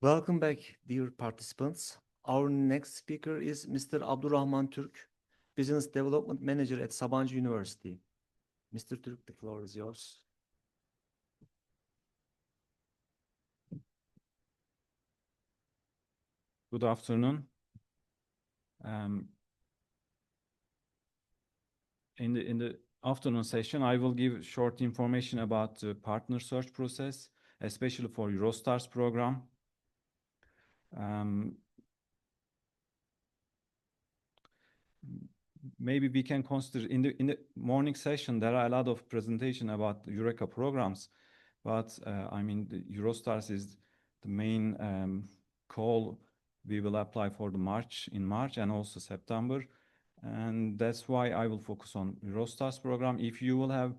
Welcome back, dear participants. Our next speaker is Mr. Abdurrahman Türk, Business Development Manager at Sabancı University. Mr. Türk, the floor is yours. Good afternoon. In the afternoon session, I will give short information about the partner search process, especially for Eurostars program. Maybe we can consider in the morning session there are a lot of presentation about Eureka programs, but I mean the Eurostars is the main call we will apply for the March and also September. And that's why I will focus on Eurostars program. If you will have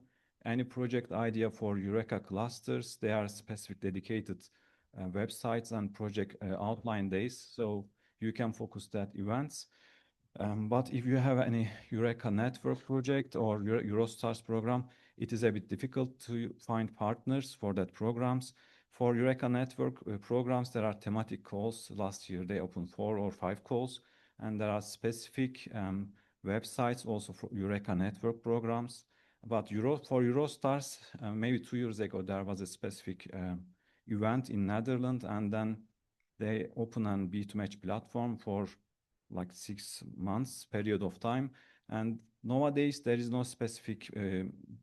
any project idea for Eureka clusters, they are specific dedicated websites and project outline days, so you can focus that events. But if you have any Eureka network project or Eurostars program, it is a bit difficult to find partners for that programs. For Eureka network programs, there are thematic calls. Last year, they opened 4 or 5 calls, and there are specific websites also for Eureka network programs. But for Eurostars, maybe 2 years ago, there was a specific event in Netherlands, and then they open a B2Match platform for like 6 months period of time. And nowadays, there is no specific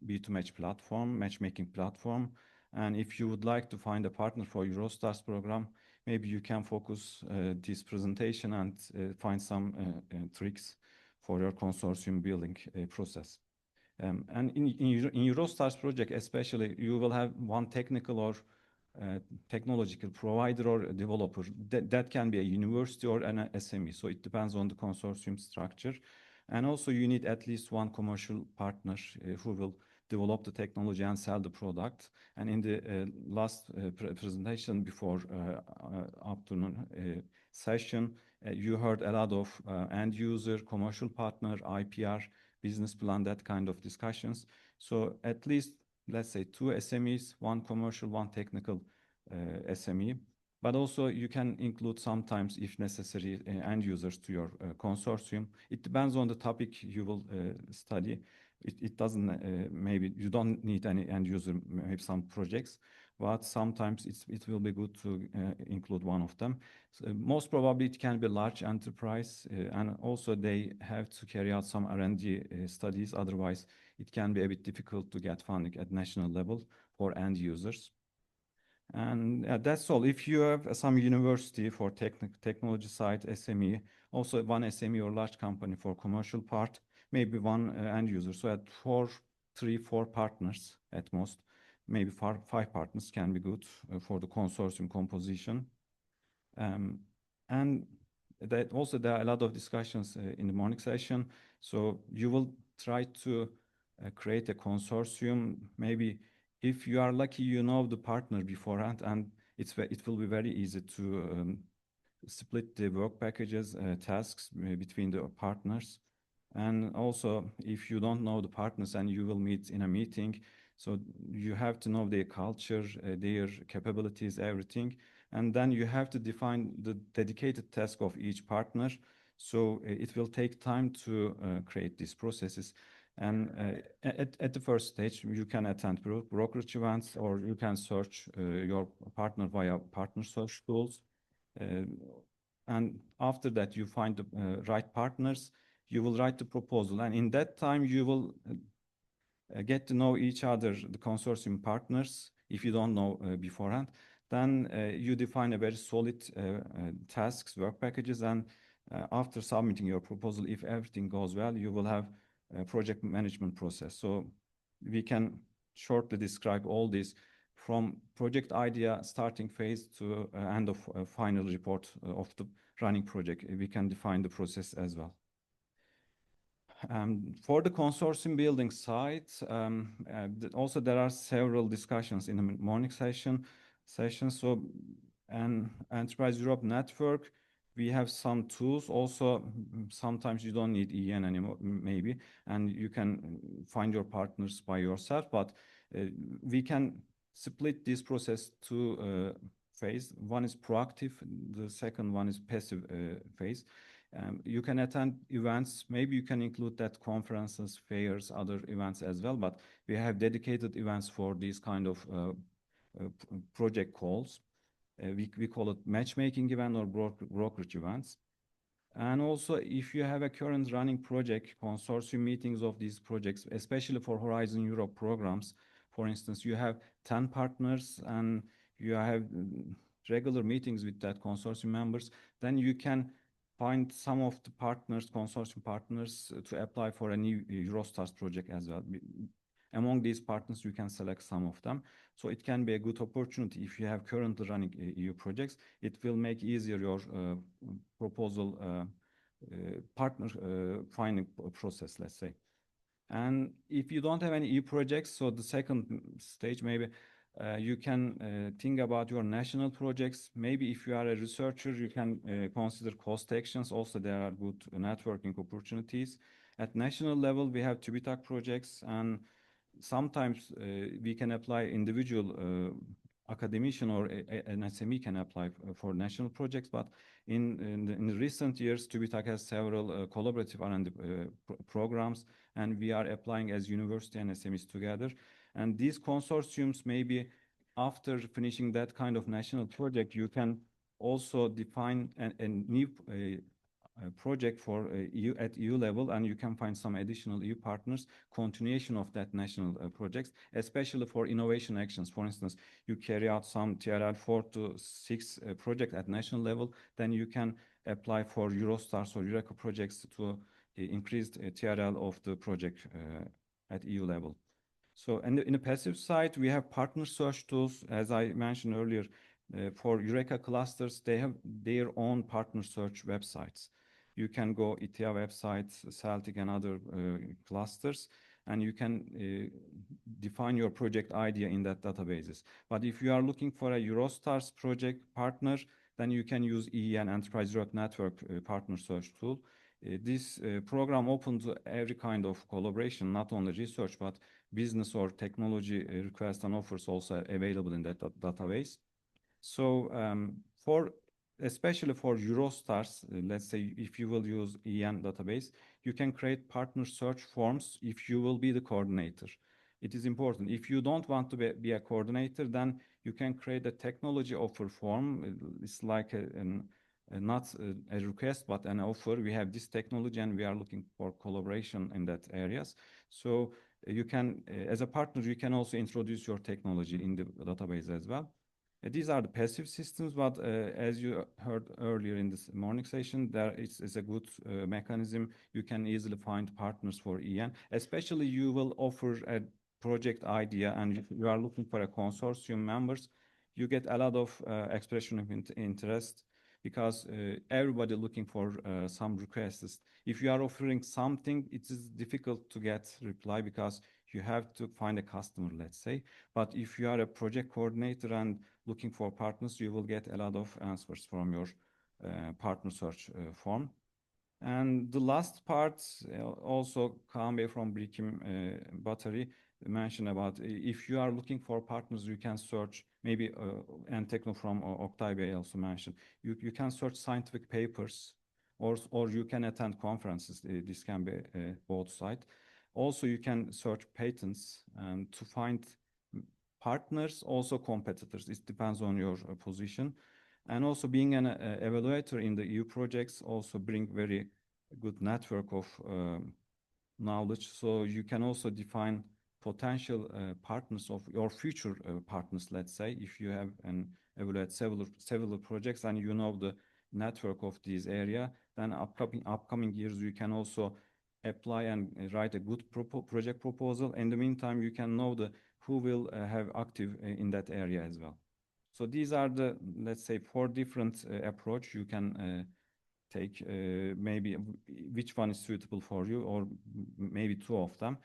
B2Match platform, matchmaking platform. And if you would like to find a partner for Eurostars program, maybe you can focus this presentation and find some tricks for your consortium building process. And in Eurostars project, especially, you will have one technical or technological provider or a developer. That can be a university or an SME. So it depends on the consortium structure. And also you need at least one commercial partner who will develop the technology and sell the product. And in the last presentation before afternoon session, you heard a lot of end user, commercial partner, IPR, business plan, that kind of discussions. So at least, let's say 2 SMEs, 1 commercial, 1 technical SME. But also you can include sometimes, if necessary, end users to your consortium. It depends on the topic you will study. It doesn't, maybe you don't need any end user, maybe some projects, but sometimes it will be good to include one of them. So most probably it can be large enterprise, and also they have to carry out some R&D studies. Otherwise, it can be a bit difficult to get funding at national level for end users. And that's all. If you have some university for technology side, SME, also 1 SME or large company for commercial part, maybe 1 end user. So at 3, 4 partners at most, maybe 5 partners can be good for the consortium composition. And that also there are a lot of discussions in the morning session. So you will try to create a consortium. Maybe if you are lucky, you know the partner beforehand, and it will be very easy to split the work packages, tasks between the partners. And also, if you don't know the partners and you will meet in a meeting, so you have to know their culture, their capabilities, everything. And then you have to define the dedicated task of each partner. So it will take time to create these processes. And at the first stage, you can attend brokerage events, or you can search your partner via partner search tools. And after that, you find the right partners, you will write the proposal. And in that time, you will get to know each other, the consortium partners, if you don't know beforehand. Then you define a very solid tasks, work packages, and after submitting your proposal, if everything goes well, you will have a project management process. So we can shortly describe all this from project idea, starting phase, to end of final report of the running project. We can define the process as well. For the consortium building side, also there are several discussions in the morning session. So an Enterprise Europe network, we have some tools. Also, sometimes you don't need EN anymore, maybe, and you can find your partners by yourself. But we can split this process to phase. One is proactive, the second one is passive phase. You can attend events, maybe you can include that conferences, fairs, other events as well, but we have dedicated events for these kind of project calls. We call it matchmaking event or brokerage events. And also, if you have a current running project, consortium meetings of these projects, especially for Horizon Europe programs, for instance, you have 10 partners and you have regular meetings with that consortium members, then you can find some of the partners, consortium partners, to apply for a new Eurostars project as well. Among these partners, you can select some of them. So it can be a good opportunity if you have currently running EU projects. It will make easier your proposal partner finding process, let's say. And if you don't have any EU projects, so the second stage, maybe you can think about your national projects. Maybe if you are a researcher, you can consider cost actions. Also, there are good networking opportunities. At national level, we have TÜBİTAK projects, and sometimes we can apply individual academician or an SME can apply for national projects, but in the recent years, TÜBİTAK has several collaborative R&D programs, and we are applying as university and SMEs together. And these consortiums, maybe after finishing that kind of national project, you can also define a new project for EU at EU level, and you can find some additional EU partners, continuation of that national projects, especially for innovation actions. For instance, you carry out some TRL 4 to 6 project at national level, then you can apply for Eurostars or Eureka projects to increase TRL of the project at EU level. So in the passive side, we have partner search tools. As I mentioned earlier, for Eureka clusters, they have their own partner search websites. You can go ITIA websites, Celtic and other clusters, and you can define your project idea in that databases. But if you are looking for a Eurostars project partner, then you can use EEN Enterprise Europe Network partner search tool. This program opens every kind of collaboration, not only research, but business or technology requests and offers also available in that database. So especially for Eurostars, let's say if you will use EN database, you can create partner search forms if you will be the coordinator. It is important. If you don't want to be a coordinator, then you can create a technology offer form. It's like not a request, but an offer. We have this technology and we are looking for collaboration in that areas. So you can, as a partner, you can also introduce your technology in the database as well. These are the passive systems, but as you heard earlier in this morning session, there is a good mechanism. You can easily find partners for EN, especially you will offer a project idea and you are looking for a consortium members, you get a lot of expression of interest because everybody looking for some requests. If you are offering something, it is difficult to get reply because you have to find a customer, let's say. But if you are a project coordinator and looking for partners, you will get a lot of answers from your partner search form. And the last part, also Kaan Bey from Birikim Battery mentioned about if you are looking for partners, you can search maybe, and Tekno from Oktay Bey also mentioned, you can search scientific papers or you can attend conferences. This can be both sides. Also, you can search patents to find partners, also competitors. It depends on your position. And also being an evaluator in the EU projects also bring very good network of knowledge. So you can also define potential partners of your future partners, let's say, if you have and evaluate several projects and you know the network of this area, then upcoming years you can also apply and write a good project proposal. In the meantime, you can know who will have active in that area as well. So these are the, let's say, 4 different approach you can take, maybe which one is suitable for you, or maybe 2 of them.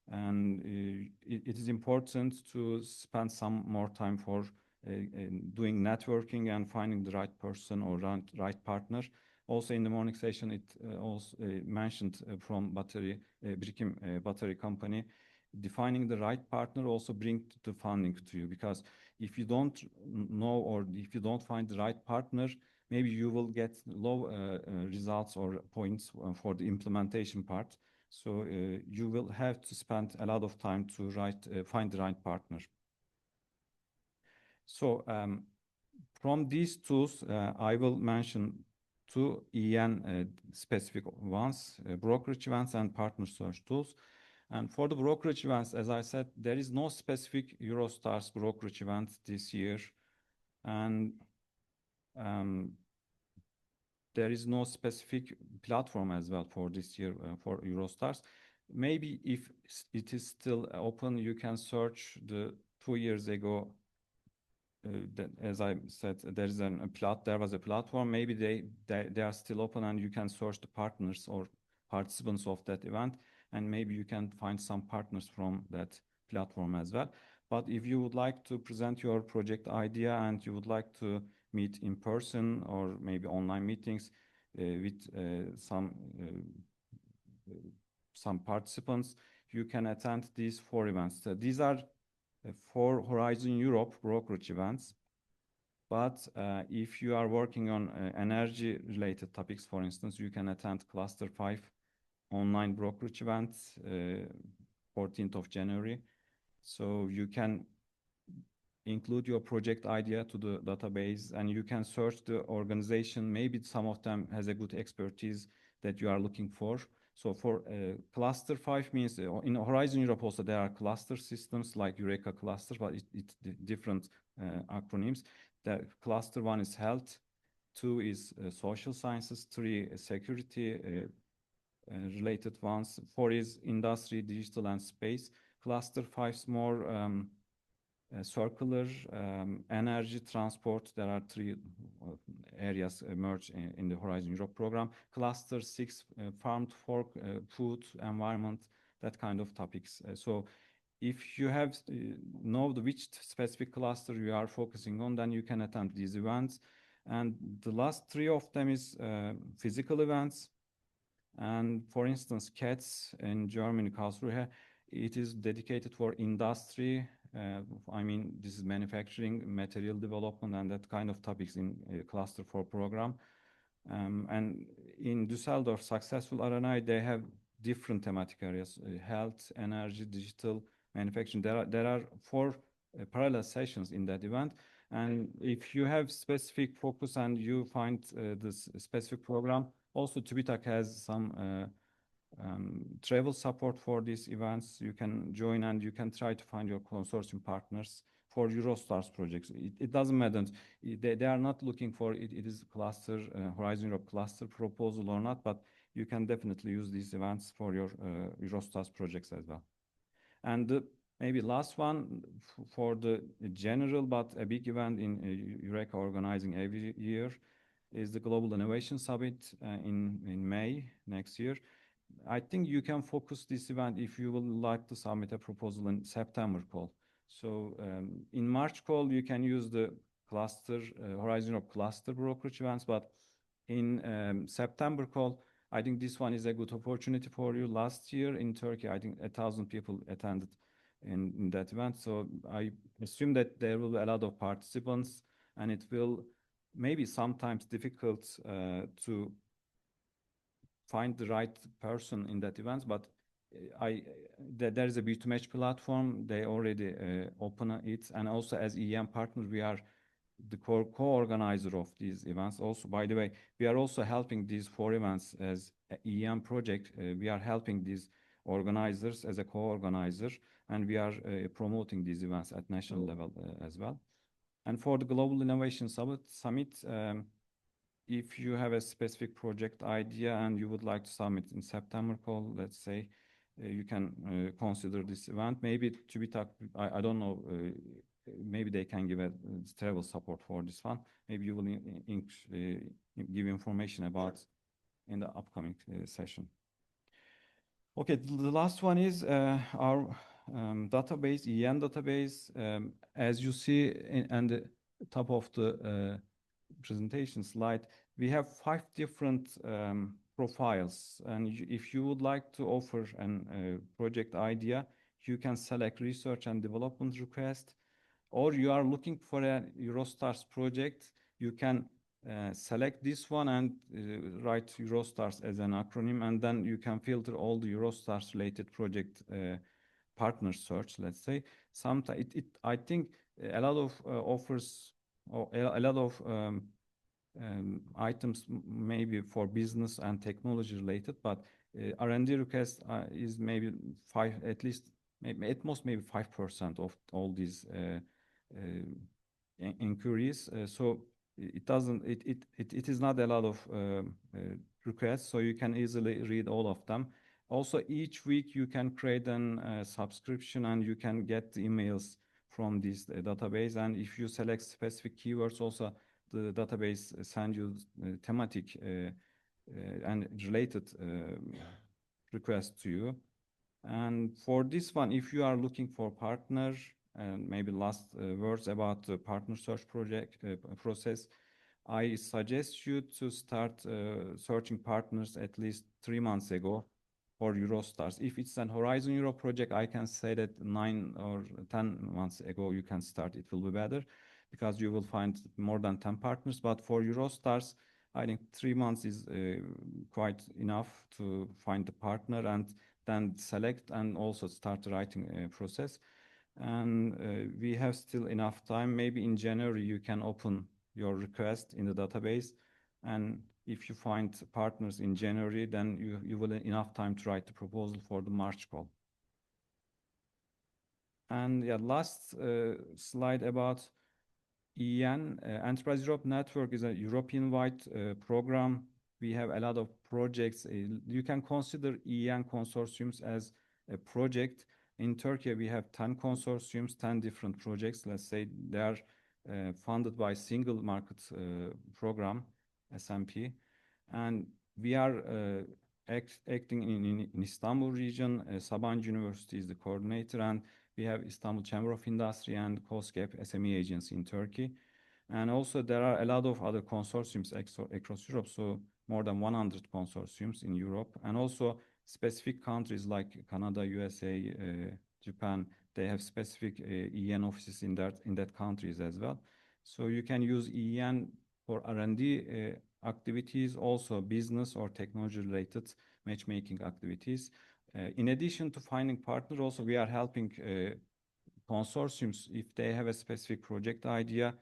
And it is important to spend some more time for doing networking and finding the right person or right partner. Also in the morning session, it also mentioned from Birikim Battery Company, defining the right partner also bring the funding to you, because if you don't know or if you don't find the right partner, maybe you will get low results or points for the implementation part. So you will have to spend a lot of time to find the right partner. So from these tools, I will mention two EN specific ones, brokerage events and partner search tools. And for the brokerage events, as I said, there is no specific Eurostars brokerage event this year. And there is no specific platform as well for this year for Eurostars. Maybe if it is still open, you can search the 2 years ago. As I said, there was a platform. Maybe they are still open, and you can search the partners or participants of that event, and maybe you can find some partners from that platform as well. But if you would like to present your project idea and you would like to meet in person or maybe online meetings with some participants, you can attend these 4 events. These are 4 Horizon Europe brokerage events. But if you are working on energy-related topics, for instance, you can attend Cluster 5 online brokerage events, 14th of January. So you can include your project idea to the database, and you can search the organization. Maybe some of them has a good expertise that you are looking for. So for Cluster 5 means in Horizon Europe also there are cluster systems like Eureka cluster, but it's different acronyms. The Cluster 1 is health, 2 is social sciences, 3 is security related ones, 4 is industry, digital and space. Cluster 5 is more circular, energy, transport. There are 3 areas emerge in the Horizon Europe program. Cluster 6, farm to fork, food, environment, that kind of topics. So if you have know which specific cluster you are focusing on, then you can attend these events. And the last 3 of them is physical events. And for instance, CATS in Germany, Karlsruhe, it is dedicated for industry. I mean, this is manufacturing, material development, and that kind of topics in Cluster 4 program. And in Düsseldorf, Successful RNI, they have different thematic areas: health, energy, digital, manufacturing. There are 4 parallel sessions in that event. And if you have specific focus and you find this specific program, also TÜBİTAK has some travel support for these events. You can join and you can try to find your consortium partners for Eurostars projects. It doesn't matter. They are not looking for it is cluster, Horizon Europe cluster proposal or not, but you can definitely use these events for your Eurostars projects as well. And maybe last one for the general but a big event in Eureka organizing every year is the Global Innovation Summit in May next year. I think you can focus this event if you would like to submit a proposal in September call. So in March call, you can use the cluster, Horizon Europe cluster brokerage events, but in September call, I think this one is a good opportunity for you. Last year in Turkey, I think 1,000 people attended in that event. So I assume that there will be a lot of participants, and it will maybe sometimes difficult to find the right person in that event, but there is a B2Match platform. They already open it, and also as EM partner, we are the co-organizer of these events. Also, by the way, we are also helping these 4 events as an EM project. We are helping these organizers as a co-organizer, and we are promoting these events at national level as well. And for the Global Innovation Summit, if you have a specific project idea and you would like to submit in September call, let's say, you can consider this event. Maybe TÜBİTAK, I don't know, maybe they can give a travel support for this one. Maybe you will give information about in the upcoming session. Okay, the last one is our database, EN database. As you see in the top of the presentation slide, we have 5 different profiles, and if you would like to offer a project idea, you can select research and development request, or you are looking for a Eurostars project, you can select this one and write Eurostars as an acronym, and then you can filter all the Eurostars related project partner search, let's say. Sometimes I think a lot of offers or a lot of items maybe for business and technology related, but R&D request is maybe at least maybe at most maybe 5% of all these inquiries. So it is not a lot of requests, so you can easily read all of them. Also, each week you can create a subscription and you can get emails from this database. And if you select specific keywords, also the database send you thematic and related requests to you. And for this one, if you are looking for partner, and maybe last words about the partner search project process, I suggest you to start searching partners at least 3 months ago for Eurostars. If it's an Horizon Euro project, I can say that 9 or 10 months ago you can start. It will be better because you will find more than 10 partners. But for Eurostars, I think 3 months is quite enough to find the partner and then select and also start the writing process. And we have still enough time. Maybe in January you can open your request in the database, and if you find partners in January, then you will have enough time to write the proposal for the March call. And yeah, last slide about EN. Enterprise Europe Network is a European-wide program. We have a lot of projects. You can consider EN consortiums as a project. In Turkey, we have 10 consortiums, 10 different projects. Let's say they are funded by single market program, SMP. And we are acting in Istanbul region. Sabancı University is the coordinator, and we have Istanbul Chamber of Industry and COSGAP SME agency in Turkey. And also there are a lot of other consortiums across Europe, so more than 100 consortiums in Europe. And also specific countries like Canada, USA, Japan, they have specific EN offices in that countries as well. So you can use EN for R&D activities, also business or technology related matchmaking activities. In addition to finding partners, also we are helping consortiums if they have a specific project idea.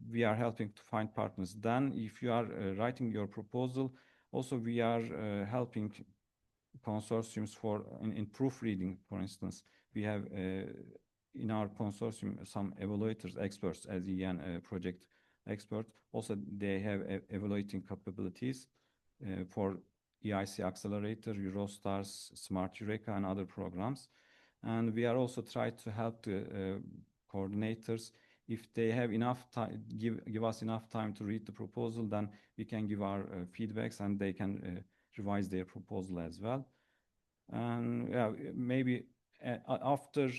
We are helping to find partners. Then if you are writing your proposal, also we are helping consortiums for in proofreading, for instance. We have in our consortium some evaluators, experts as EN project expert. Also, they have evaluating capabilities for EIC Accelerator, Eurostars, Smart Eureka, and other programs. And we are also trying to help the coordinators. If they have enough time, give us enough time to read the proposal, then we can give our feedbacks and they can revise their proposal as well. And yeah, maybe after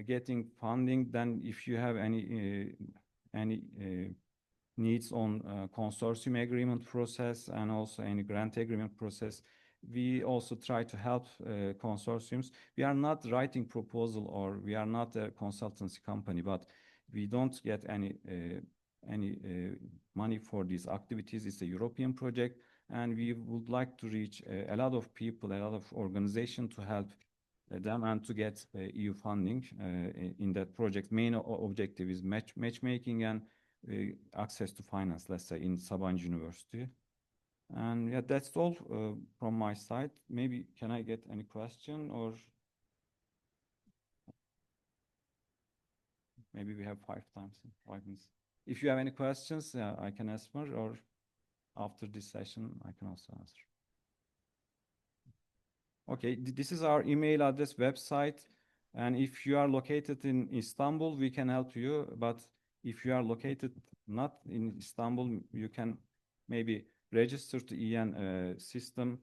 getting funding, then if you have any needs on consortium agreement process and also any grant agreement process, we also try to help consortiums. We are not writing proposal or we are not a consultancy company, but we don't get any money for these activities. It's a European project, and we would like to reach a lot of people, a lot of organizations to help them and to get EU funding in that project. Main objective is matchmaking and access to finance, let's say, in Sabancı University. And yeah, that's all from my side. Maybe can I get any question, or maybe we have 5 minutes. If you have any questions, I can answer, or after this session, I can also answer. Okay, this is our email address, website. And if you are located in Istanbul, we can help you. But if you are located not in Istanbul, you can maybe register the EN system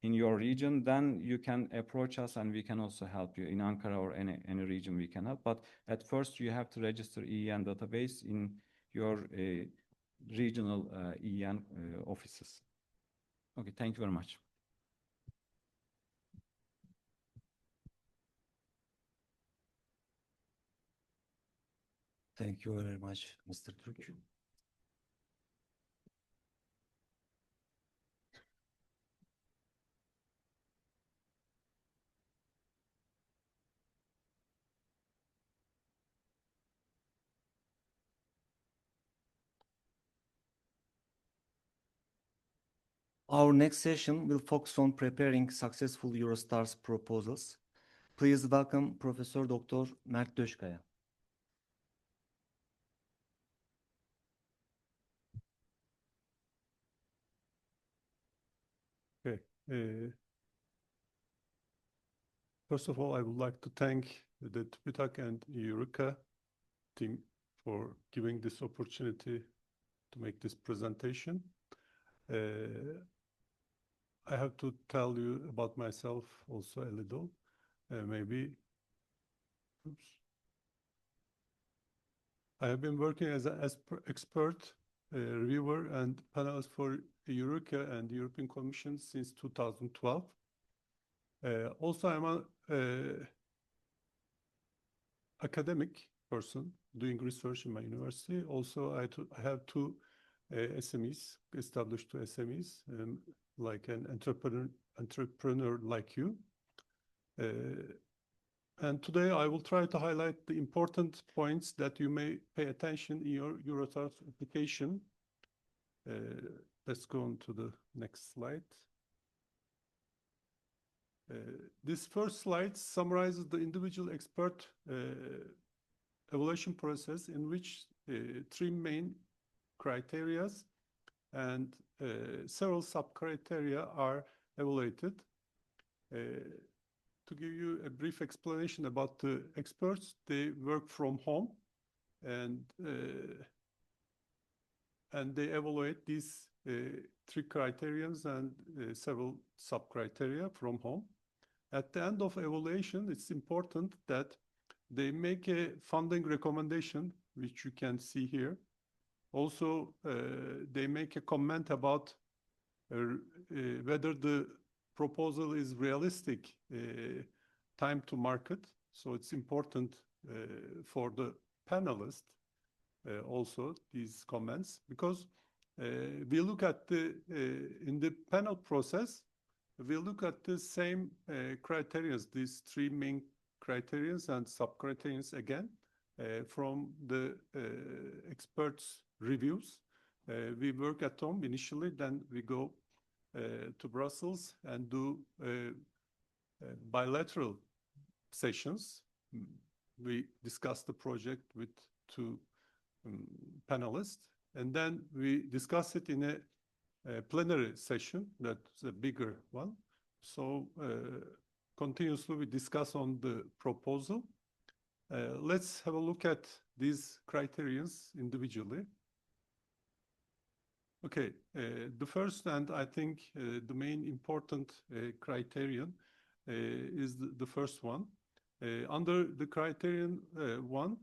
in your region. Then you can approach us and we can also help you in Ankara or any region we can help. But at first you have to register EN database in your regional EN offices. Okay, thank you very much. Thank you very much, Mr. Türk. Our next session will focus on preparing successful Eurostars proposals. Please welcome Professor Dr. Mert Döşkaya. Okay. First of all, I would like to thank the TÜBİTAK and Eureka team for giving this opportunity to make this presentation. I have to tell you about myself also a little. I have been working as an expert reviewer and panelist for Eureka and the European Commission since 2012. Also, I'm an academic person doing research in my university. Also, I have two SMEs, established two SMEs, like an entrepreneur like you. And today I will try to highlight the important points that you may pay attention in your Eurostars application. Let's go on to the next slide. This first slide summarizes the individual expert evaluation process in which three main criteria and several sub-criteria are evaluated. To give you a brief explanation about the experts, they work from home and they evaluate these three criteria and several sub-criteria from home. At the end of evaluation, it's important that they make a funding recommendation, which you can see here. Also, they make a comment about whether the proposal is realistic time to market. So it's important for the panelists also these comments, because we look at the in the panel process, we look at the same criteria, these three main criteria and sub-criteria again from the experts' reviews. We work at home initially, then we go to Brussels and do bilateral sessions. We discuss the project with two panelists, and then we discuss it in a plenary session, that's a bigger one. So continuously we discuss on the proposal. Let's have a look at these criteria individually. Okay, the first and I think the main important criterion is the first one. Under the criterion one,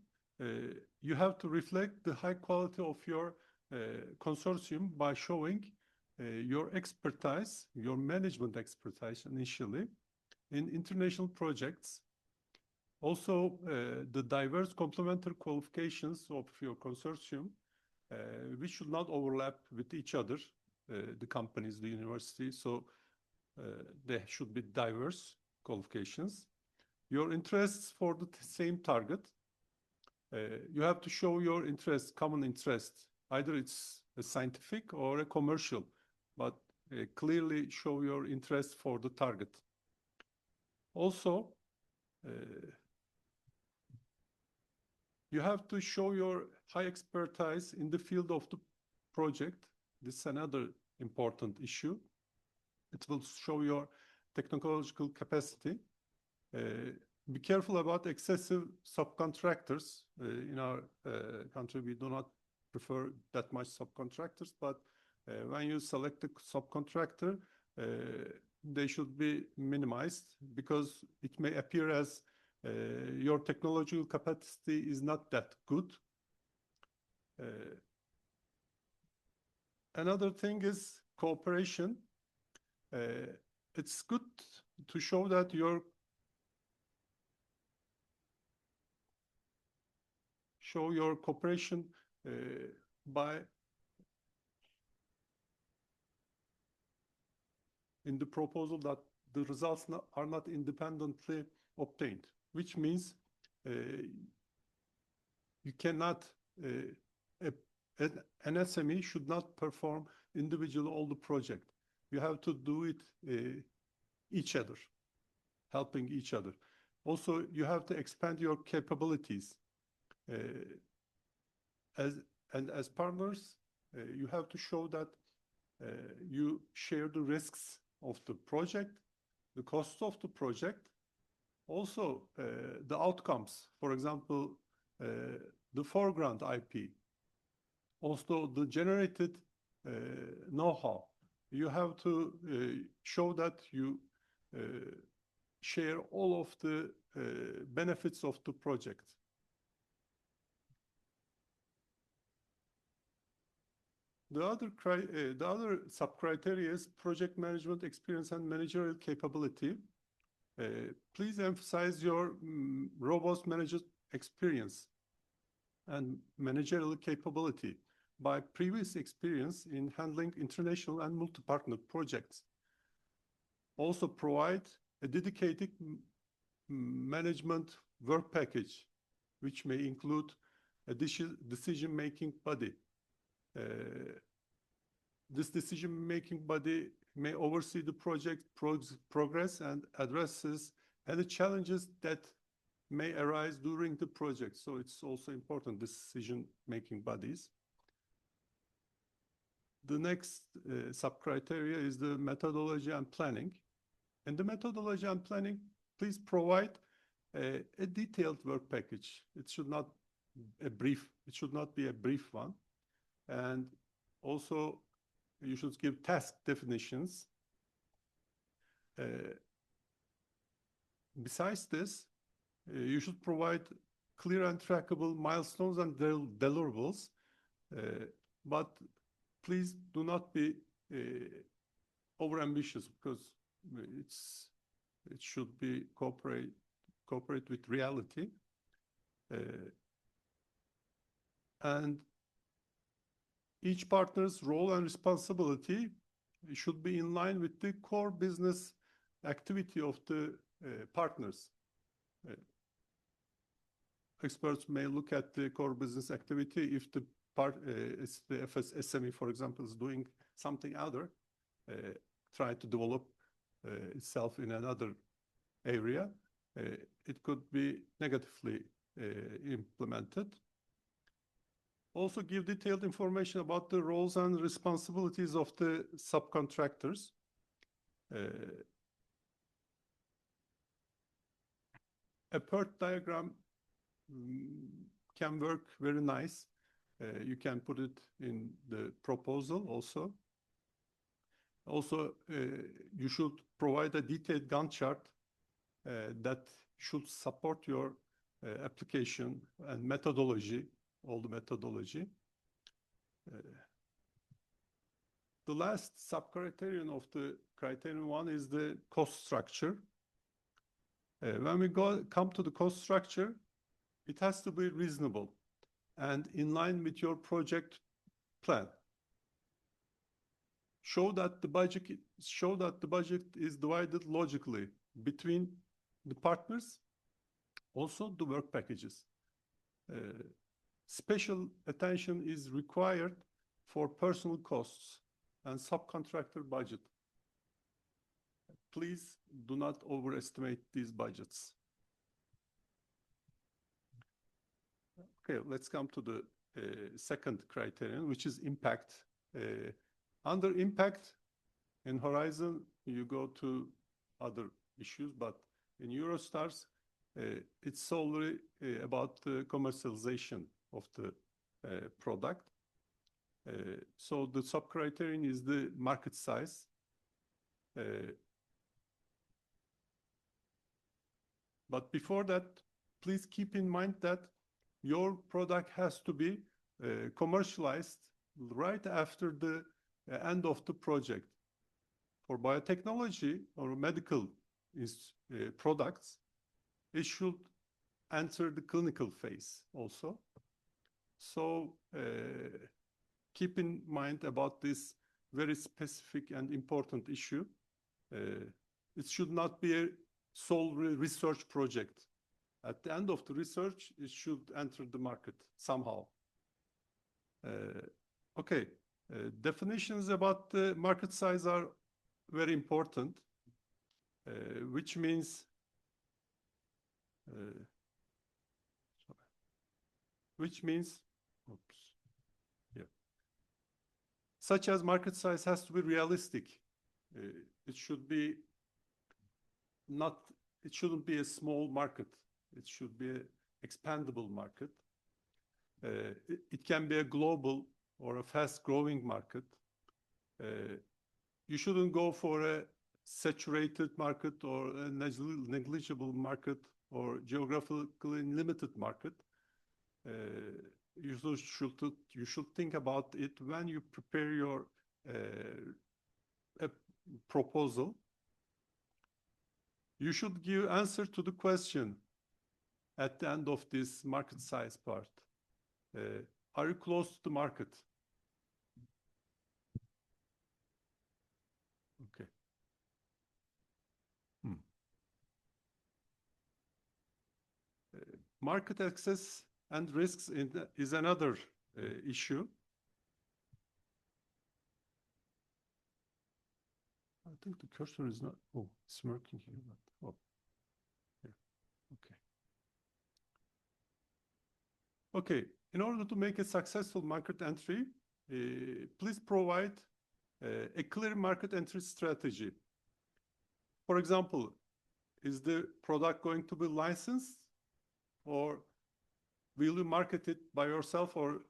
you have to reflect the high quality of your consortium by showing your expertise, your management expertise initially in international projects. Also, the diverse complementary qualifications of your consortium, which should not overlap with each other, the companies, the university. So they should be diverse qualifications. Your interests for the same target. You have to show your interest, common interest. Either it's a scientific or a commercial, but clearly show your interest for the target. Also, you have to show your high expertise in the field of the project. This is another important issue. It will show your technological capacity. Be careful about excessive subcontractors. In our country, we do not prefer that much subcontractors, but when you select a subcontractor, they should be minimized, because it may appear as your technological capacity is not that good. Another thing is cooperation. It's good to show that show your cooperation by in the proposal that the results are not independently obtained, which means you cannot, an SME should not perform individually all the project. You have to do it each other, helping each other. Also, you have to expand your capabilities. As partners, you have to show that you share the risks of the project, the cost of the project, also the outcomes. For example, the foreground IP, also the generated know-how. You have to show that you share all of the benefits of the project. The other sub-criteria is project management experience and managerial capability. Please emphasize your robust manager experience and managerial capability by previous experience in handling international and multi-partner projects. Also provide a dedicated management work package, which may include a decision-making body. This decision-making body may oversee the project progress and addresses any challenges that may arise during the project. So it's also important, decision-making bodies. The next sub-criteria is the methodology and planning. In the methodology and planning, please provide a detailed work package. It should not be a brief one. And also, you should give task definitions. Besides this, you should provide clear and trackable milestones and deliverables, but please do not be overambitious, because it should be cooperate with reality. And each partner's role and responsibility should be in line with the core business activity of the partners. Experts may look at the core business activity if the SME, for example, is doing something other, trying to develop itself in another area, it could be negatively implemented. Also give detailed information about the roles and responsibilities of the subcontractors. A PERT diagram can work very nice. You can put it in the proposal also. Also, you should provide a detailed Gantt chart that should support your application and methodology, all the methodology. The last sub-criterion of the criterion 1 is the cost structure. When we come to the cost structure, it has to be reasonable and in line with your project plan. Show that the budget is divided logically between the partners, also the work packages. Special attention is required for personal costs and subcontractor budget. Please do not overestimate these budgets. Okay, let's come to the second criterion, which is impact. Under impact, in Horizon, you go to other issues, but in Eurostars, it's solely about the commercialization of the product. So the sub-criterion is the market size. But before that, please keep in mind that your product has to be commercialized right after the end of the project. For biotechnology or medical products, it should enter the clinical phase also. So keep in mind about this very specific and important issue. It should not be a sole research project. At the end of the research, it should enter the market somehow. Okay, definitions about the market size are very important, which means oops, yeah, such as market size has to be realistic. It should be not, it shouldn't be a small market. It should be an expandable market. It can be a global or a fast-growing market. You shouldn't go for a saturated market or a negligible market or geographically limited market. You should think about it when you prepare your proposal. You should give answer to the question at the end of this market size part. Are you close to the market? Okay. Market access and risks is another issue. I think the cursor is not, oh, it's working here. But, oh, yeah, okay. Okay, in order to make a successful market entry, please provide a clear market entry strategy. For example, is the product going to be licensed, or will you market it by yourself or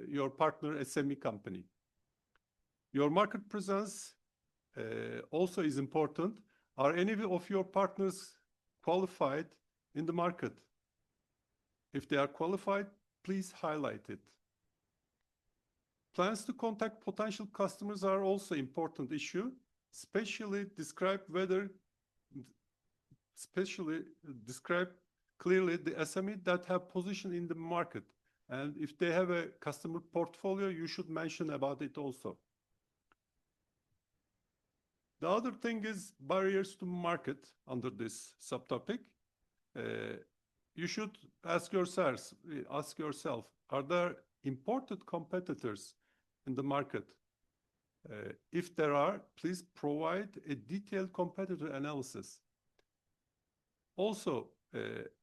your partner SME company? Your market presence also is important. Are any of your partners qualified in the market? If they are qualified, please highlight it. Plans to contact potential customers are also important issue. Especially describe clearly the SME that have position in the market. And if they have a customer portfolio, you should mention about it also. The other thing is barriers to market under this subtopic. You should ask yourself, are there imported competitors in the market? If there are, please provide a detailed competitor analysis. Also,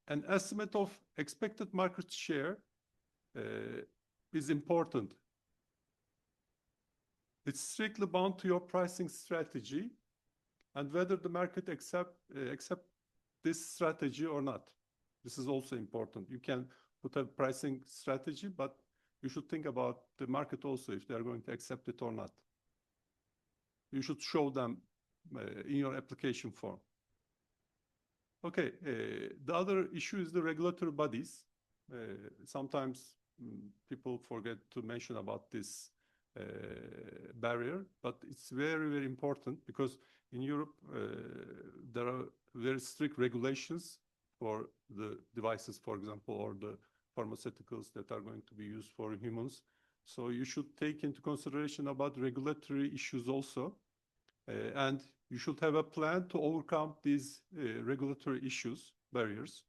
an estimate of expected market share is important. It's strictly bound to your pricing strategy and whether the market accept this strategy or not. This is also important. You can put a pricing strategy, but you should think about the market also, if they are going to accept it or not. You should show them in your application form. Okay, the other issue is the regulatory bodies. Sometimes people forget to mention about this barrier, but it's very, very important because in Europe, there are very strict regulations for the devices, for example, or the pharmaceuticals that are going to be used for humans. So you should take into consideration about regulatory issues also. And you should have a plan to overcome these regulatory issues, barriers.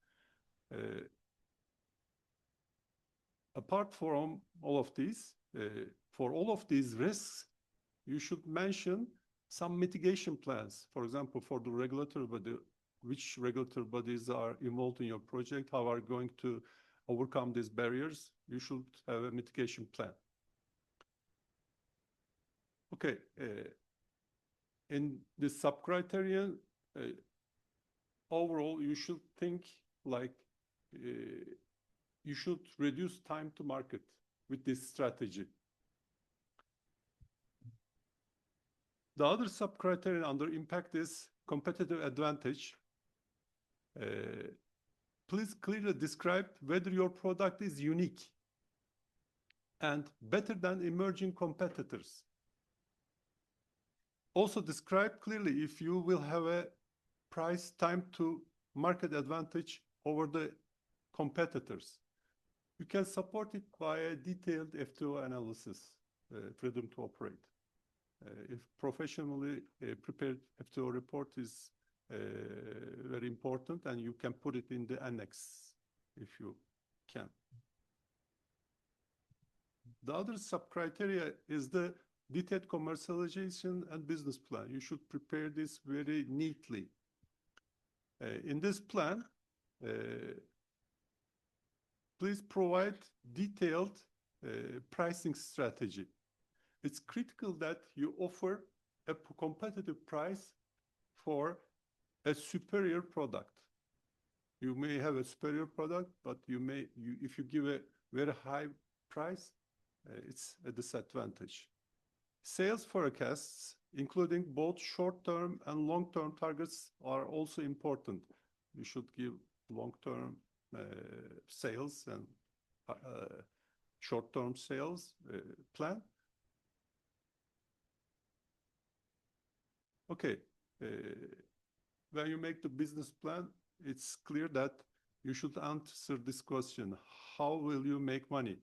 Apart from all of these, for all of these risks, you should mention some mitigation plans. For example, for the regulatory body, which regulatory bodies are involved in your project, how are you going to overcome these barriers? You should have a mitigation plan. Okay, in the sub-criterion, overall, you should think like you should reduce time to market with this strategy. The other sub-criterion under impact is competitive advantage. Please clearly describe whether your product is unique and better than emerging competitors. Also describe clearly if you will have a price time to market advantage over the competitors. you can support it by a detailed FTO analysis, freedom to operate. If professionally prepared FTO report is very important, and you can put it in the annex if you can. The other sub-criteria is the detailed commercialization and business plan. You should prepare this very neatly. In this plan, please provide detailed pricing strategy. It's critical that you offer a competitive price for a superior product. You may have a superior product, but if you give a very high price, it's a disadvantage. Sales forecasts, including both short-term and long-term targets, are also important. You should give long-term sales and short-term sales plan. Okay, when you make the business plan, it's clear that you should answer this question: how will you make money?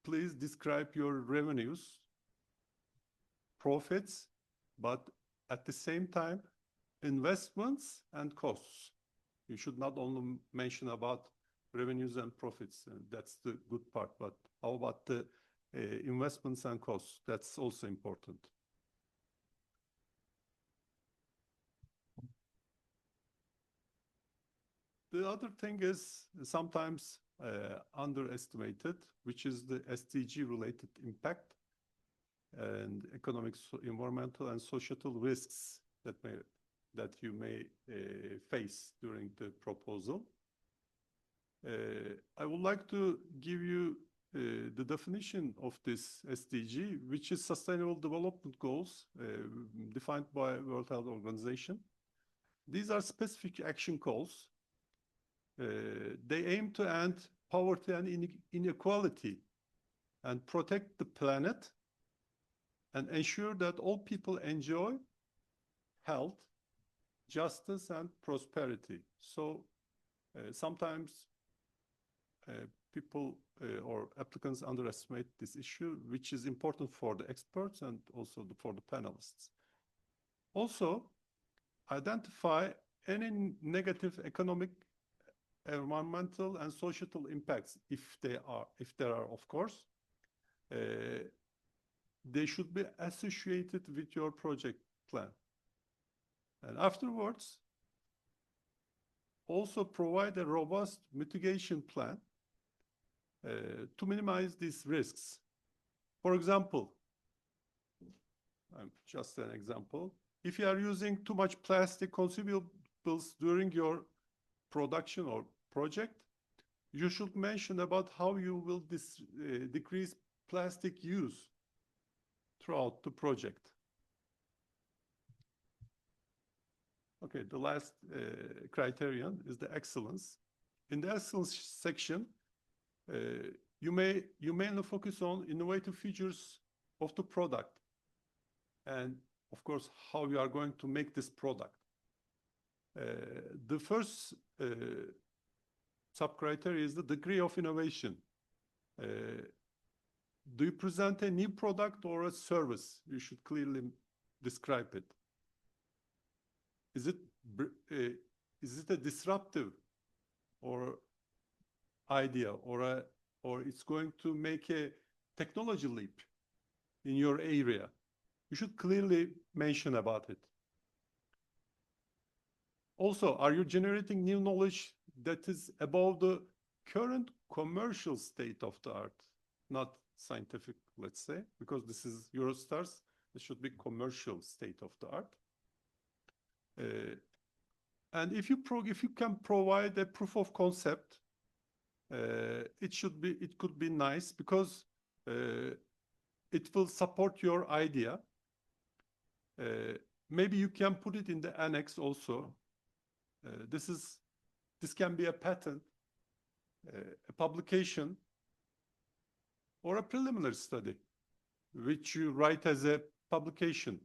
Please describe your revenues, profits, but at the same time, investments and costs. You should not only mention about revenues and profits, and that's the good part, but how about the investments and costs? That's also important. The other thing is sometimes underestimated, which is the SDG-related impact and economic, environmental, and societal risks that you may face during the proposal. I would like to give you the definition of this SDG, which is Sustainable Development Goals defined by World Health Organization. These are specific action goals. They aim to end poverty and inequality and protect the planet and ensure that all people enjoy health, justice, and prosperity. So sometimes people or applicants underestimate this issue, which is important for the experts and also for the panelists. Also, identify any negative economic, environmental, and societal impacts, if there are, of course. They should be associated with your project plan. And afterwards, also provide a robust mitigation plan to minimize these risks. For example, just an example, if you are using too much plastic consumables during your production or project, you should mention about how you will decrease plastic use throughout the project. Okay, the last criterion is the excellence. In the excellence section, you mainly focus on innovative features of the product and, of course, how you are going to make this product. The first sub-criteria is the degree of innovation. Do you present a new product or a service? You should clearly describe it. Is it a disruptive or idea, or it's going to make a technology leap in your area? You should clearly mention about it. Also, are you generating new knowledge that is above the current commercial state of the art, not scientific, let's say, because this is Eurostars, it should be commercial state of the art. And if you can provide a proof of concept, it could be nice, because it will support your idea. Maybe you can put it in the annex also. This can be a patent, a publication, or a preliminary study, which you write as a publication.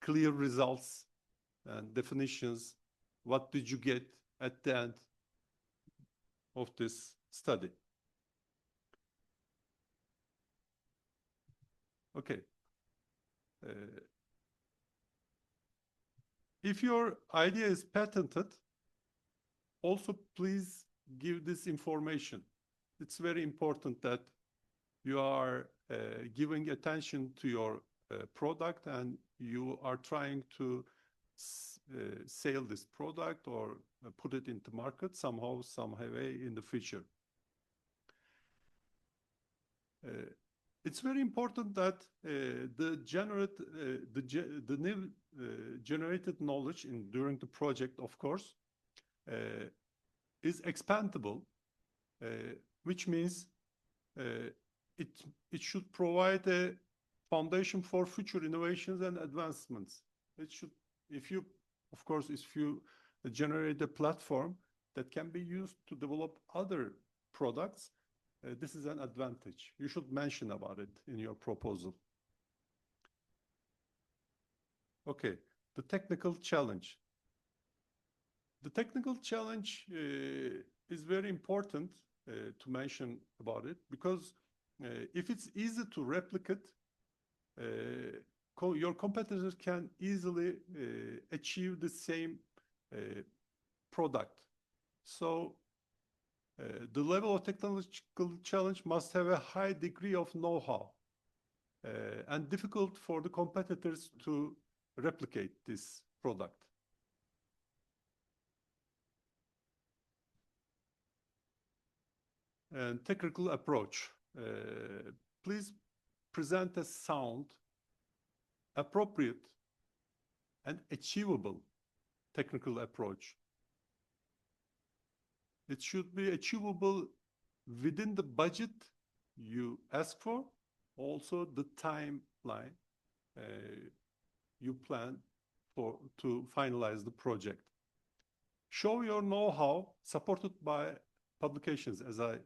Clear results and definitions. What did you get at the end? of this study. Okay. If your idea is patented, also please give this information. It's very important that you are giving attention to your product and you are trying to sell this product or put it into market somehow, some way in the future. It's very important that the new generated knowledge during the project, of course, is expandable, which means it should provide a foundation for future innovations and advancements. It should, if you generate a platform that can be used to develop other products, this is an advantage. You should mention about it in your proposal. Okay, the technical challenge. The technical challenge is very important to mention about it, because if it's easy to replicate, your competitors can easily achieve the same product. So the level of technological challenge must have a high degree of know-how and difficult for the competitors to replicate this product. And technical approach. Please present a sound, appropriate, and achievable technical approach. It should be achievable within the budget you ask for, also the timeline you plan to finalize the project. Show your know-how supported by publications, as I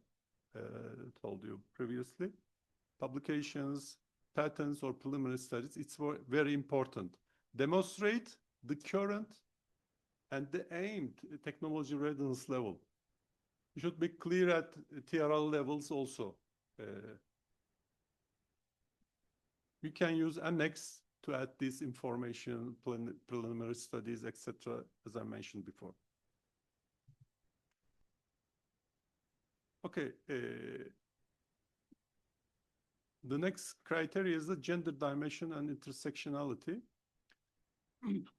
told you previously. Publications, patents, or preliminary studies, it's very important. Demonstrate the current and the aimed technology readiness level. You should be clear at TRL levels also. You can use annex to add this information, preliminary studies, etc., as I mentioned before. Okay. The next criteria is the gender dimension and intersectionality.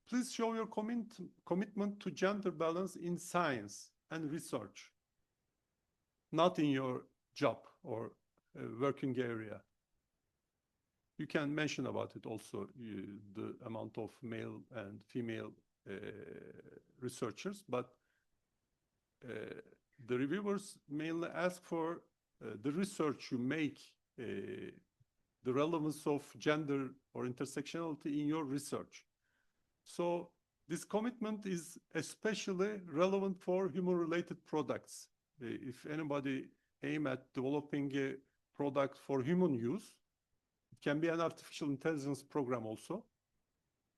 Please show your commitment to gender balance in science and research, not in your job or working area. You can mention about it also, the amount of male and female researchers, but the reviewers mainly ask for the research you make, the relevance of gender or intersectionality in your research. So this commitment is especially relevant for human-related products. If anybody aim at developing a product for human use, it can be an artificial intelligence program also.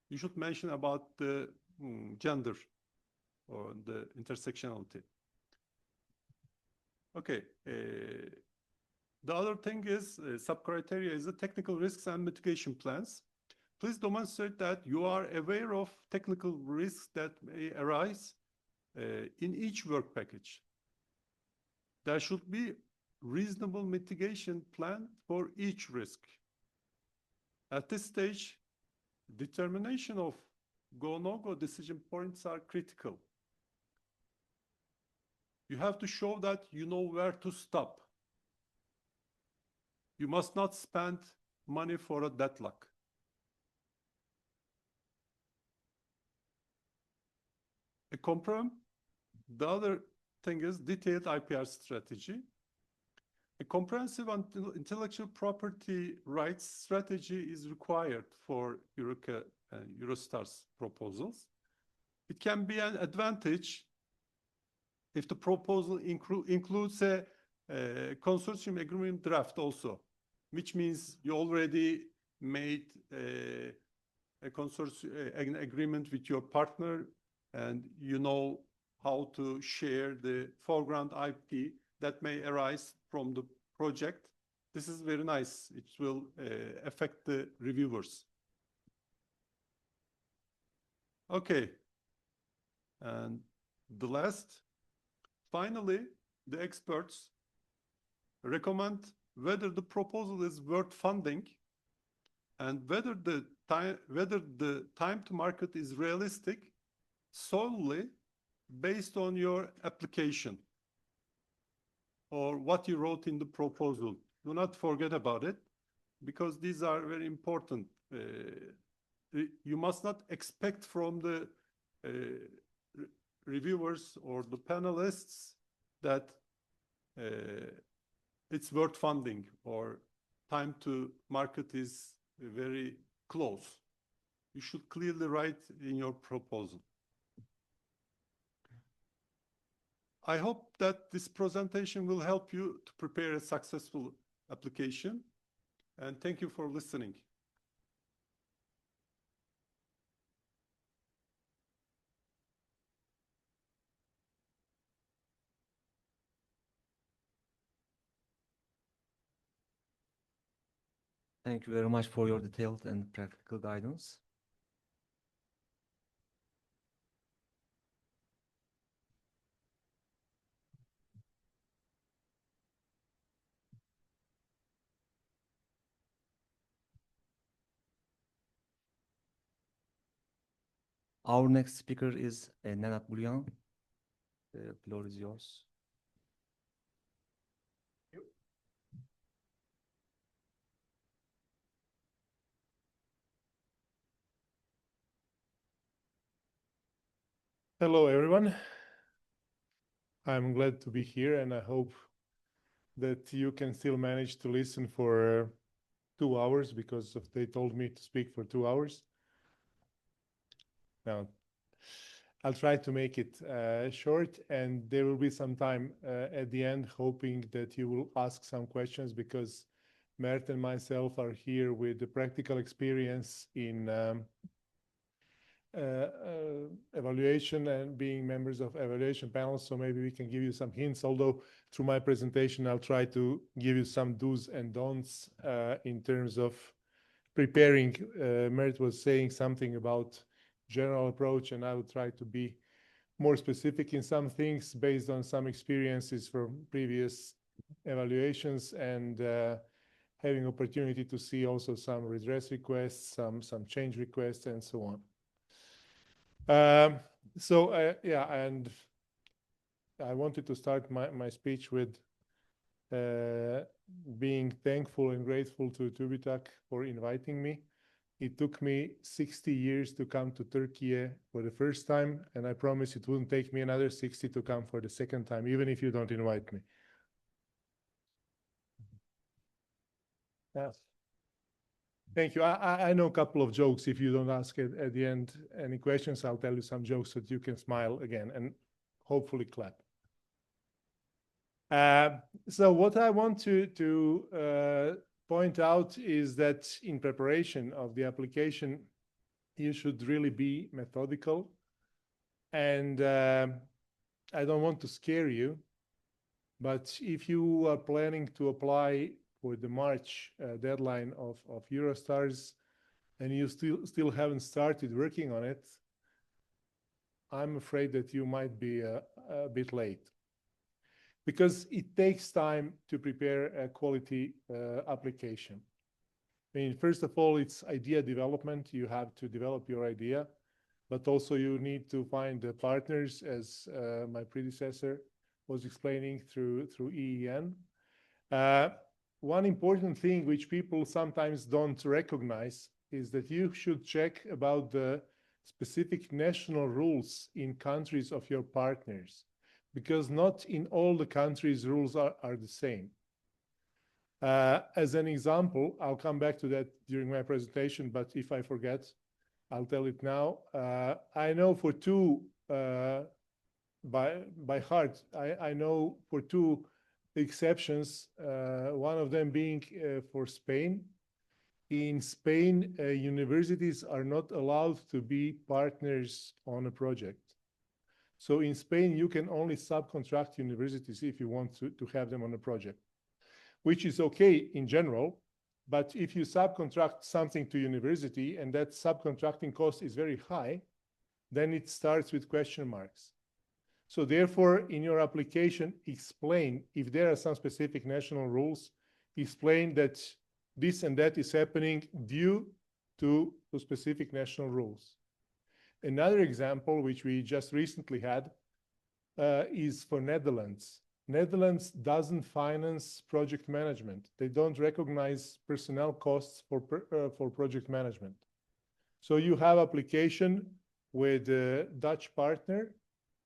You should mention about the gender or the intersectionality. Okay. The other thing is, sub-criteria is the technical risks and mitigation plans. Please demonstrate that you are aware of technical risks that may arise in each work package. There should be reasonable mitigation plan for each risk. At this stage, determination of go-no-go decision points are critical. You have to show that you know where to stop. You must not spend money for a deadlock. A compromise. The other thing is detailed IPR strategy. A comprehensive intellectual property rights strategy is required for Eureka and Eurostars proposals. It can be an advantage if the proposal includes a consortium agreement draft also, which means you already made an agreement with your partner and you know how to share the foreground IP that may arise from the project. This is very nice. It will affect the reviewers. Okay. And the last, finally, the experts recommend whether the proposal is worth funding and whether the time to market is realistic solely based on your application or what you wrote in the proposal. Do not forget about it, because these are very important. You must not expect from the reviewers or the panelists that it's worth funding or time to market is very close. You should clearly write in your proposal. I hope that this presentation will help you to prepare a successful application, and thank you for listening. Thank you very much for your detailed and practical guidance. Our next speaker is Nenad Bulyan. The floor is yours. Hello, everyone. I'm glad to be here, and I hope that you can still manage to listen for 2 hours, because they told me to speak for 2 hours. Now, I'll try to make it short, and there will be some time at the end, hoping that you will ask some questions, because Mert and myself are here with the practical experience in evaluation and being members of evaluation panels. So maybe we can give you some hints, although through my presentation, I'll try to give you some do's and don'ts in terms of preparing. Mert was saying something about general approach, and I will try to be more specific in some things based on some experiences from previous evaluations, and having opportunity to see also some redress requests, some change requests, and so on. Yeah, and I wanted to start my speech with being thankful and grateful to TÜBİTAK for inviting me. It took me 60 years to come to Turkey for the first time, and I promise it wouldn't take me another 60 to come for the second time, even if you don't invite me. Yes. Thank you. I know a couple of jokes. If you don't ask at the end any questions, I'll tell you some jokes so that you can smile again and hopefully clap. So what I want to point out is that in preparation of the application, you should really be methodical. And I don't want to scare you, but if you are planning to apply for the March deadline of Eurostars, and you still haven't started working on it, I'm afraid that you might be a bit late, because it takes time to prepare a quality application. I mean, first of all, it's idea development. You have to develop your idea, but also you need to find the partners, as my predecessor was explaining through EEN. One important thing which people sometimes don't recognize is that you should check about the specific national rules in countries of your partners, because not in all the countries rules are the same. As an example, I'll come back to that during my presentation, but if I forget, I'll tell it now. I know for two, by heart, I know for two exceptions, one of them being for Spain. In Spain, universities are not allowed to be partners on a project. So in Spain, you can only subcontract universities if you want to have them on a project, which is okay in general. But if you subcontract something to university and that subcontracting cost is very high, then it starts with question marks. So therefore, in your application, explain if there are some specific national rules, explain that this and that is happening due to the specific national rules. Another example, which we just recently had, is for Netherlands. Netherlands doesn't finance project management. They don't recognize personnel costs for project management. So you have application with a Dutch partner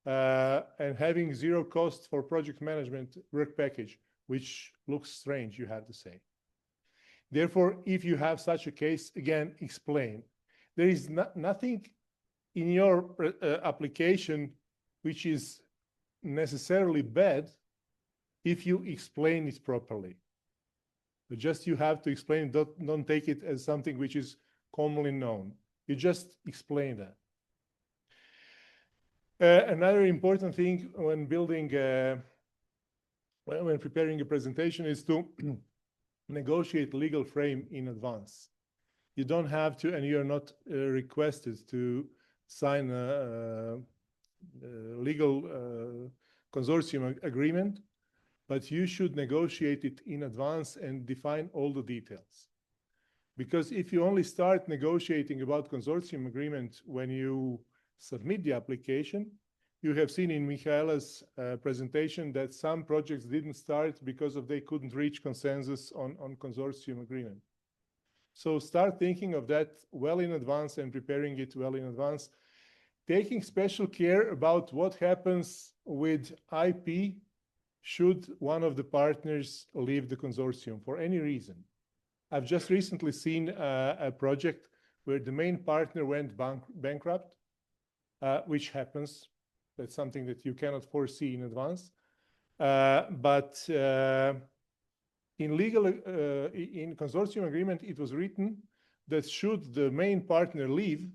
and having zero cost for project management work package, which looks strange, you have to say. Therefore, if you have such a case, again, explain. There is nothing in your application which is necessarily bad if you explain it properly. But just you have to explain, don't take it as something which is commonly known. You just explain that. Another important thing when building, when preparing a presentation is to negotiate legal frame in advance. You don't have to, and you are not requested to sign a legal consortium agreement, but you should negotiate it in advance and define all the details. Because if you only start negotiating about consortium agreement when you submit the application, you have seen in Michaela's presentation that some projects didn't start because they couldn't reach consensus on consortium agreement. So start thinking of that well in advance and preparing it well in advance, taking special care about what happens with IP should one of the partners leave the consortium for any reason. I've just recently seen a project where the main partner went bankrupt, which happens. That's something that you cannot foresee in advance. But in consortium agreement, it was written that should the main partner leave,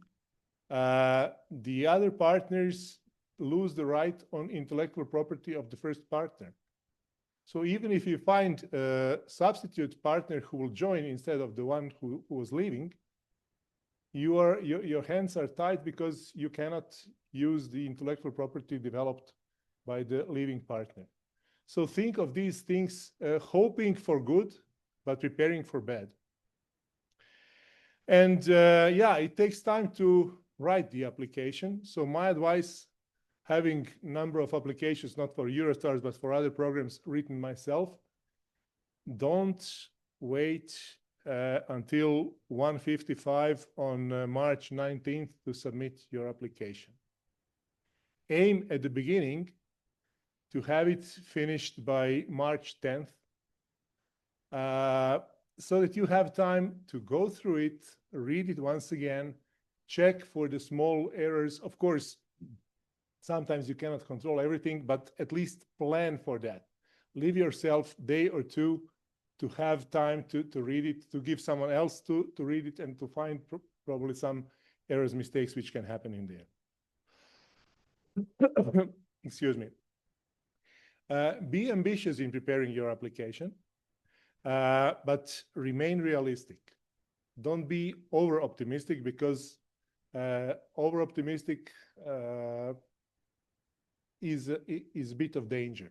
the other partners lose the right on intellectual property of the first partner. So even if you find a substitute partner who will join instead of the one who was leaving, your hands are tied because you cannot use the intellectual property developed by the leaving partner. So think of these things, hoping for good, but preparing for bad. And yeah, it takes time to write the application. So my advice, having a number of applications, not for Eurostars, but for other programs written myself, don't wait until 1:55 on March 19th to submit your application. Aim at the beginning to have it finished by March 10th, so that you have time to go through it, read it once again, check for the small errors. Of course, sometimes you cannot control everything, but at least plan for that. Leave yourself a day or two to have time to read it, to give someone else to read it, and to find probably some errors, mistakes which can happen in there. Excuse me. Be ambitious in preparing your application, but remain realistic. Don't be over-optimistic, because over-optimistic is a bit of danger.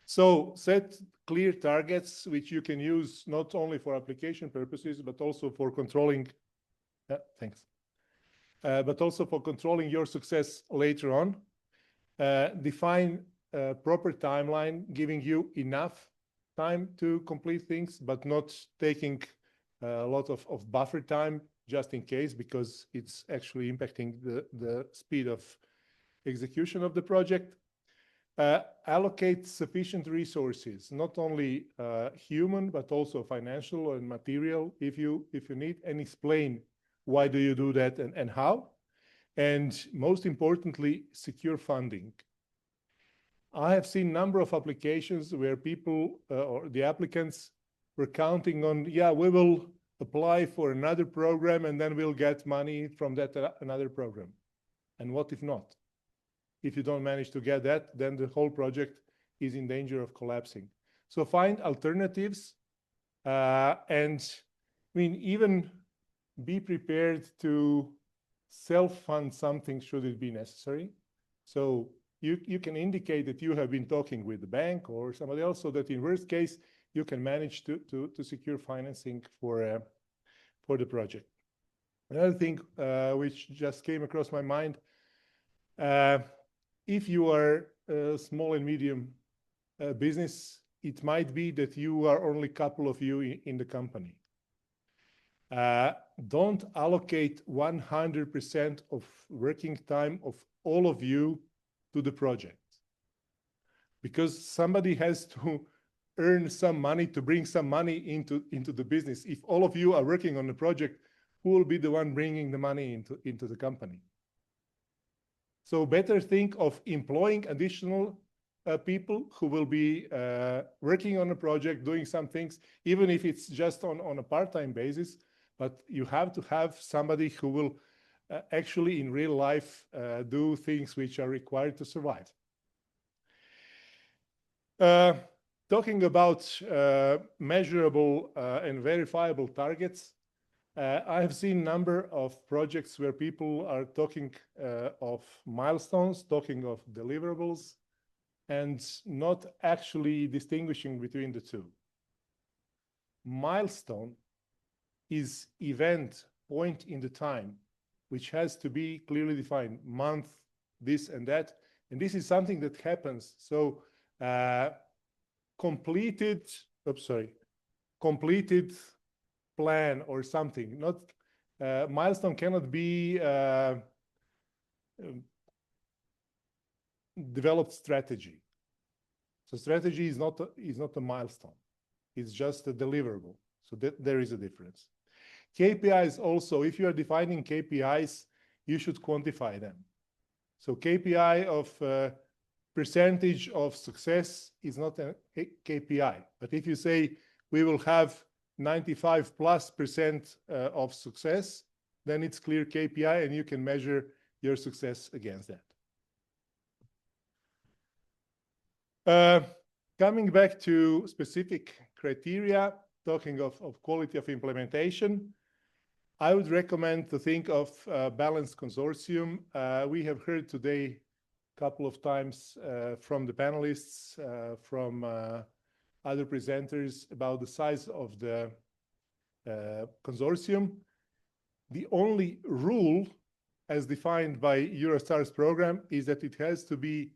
So set clear targets which you can use not only for application purposes, but also for controlling, but also for controlling your success later on. Define a proper timeline, giving you enough time to complete things, but not taking a lot of buffer time just in case, because it's actually impacting the speed of execution of the project. Allocate sufficient resources, not only human, but also financial and material if you need, and explain why do you do that and how. And most importantly, secure funding. I have seen a number of applications where people or the applicants were counting on, yeah, we will apply for another program and then we'll get money from that another program. And what if not? If you don't manage to get that, then the whole project is in danger of collapsing. So find alternatives, and I mean, even be prepared to self-fund something should it be necessary. So you can indicate that you have been talking with the bank or somebody else, so that in worst case, you can manage to secure financing for the project. Another thing which just came across my mind, if you are a small and medium business, it might be that you are only a couple of you in the company. Don't allocate 100% of working time of all of you to the project, because somebody has to earn some money to bring some money into the business. If all of you are working on the project, who will be the one bringing the money into the company? So better think of employing additional people who will be working on a project, doing some things, even if it's just on a part-time basis. But you have to have somebody who will actually in real life do things which are required to survive. Talking about measurable and verifiable targets, I have seen a number of projects where people are talking of milestones, talking of deliverables, and not actually distinguishing between the two. Milestone is event, point in the time, which has to be clearly defined, month, this and that. And this is something that happens. So completed plan or something. Not milestone cannot be developed strategy. So strategy is not a milestone. It's just a deliverable. So there is a difference. KPIs also, if you are defining KPIs, you should quantify them. So KPI of percentage of success is not a KPI. But if you say we will have 95+% of success, then it's clear KPI and you can measure your success against that. Coming back to specific criteria, talking of quality of implementation, I would recommend to think of balanced consortium. We have heard today a couple of times from the panelists, from other presenters about the size of the consortium. The only rule as defined by Eurostars program is that it has to be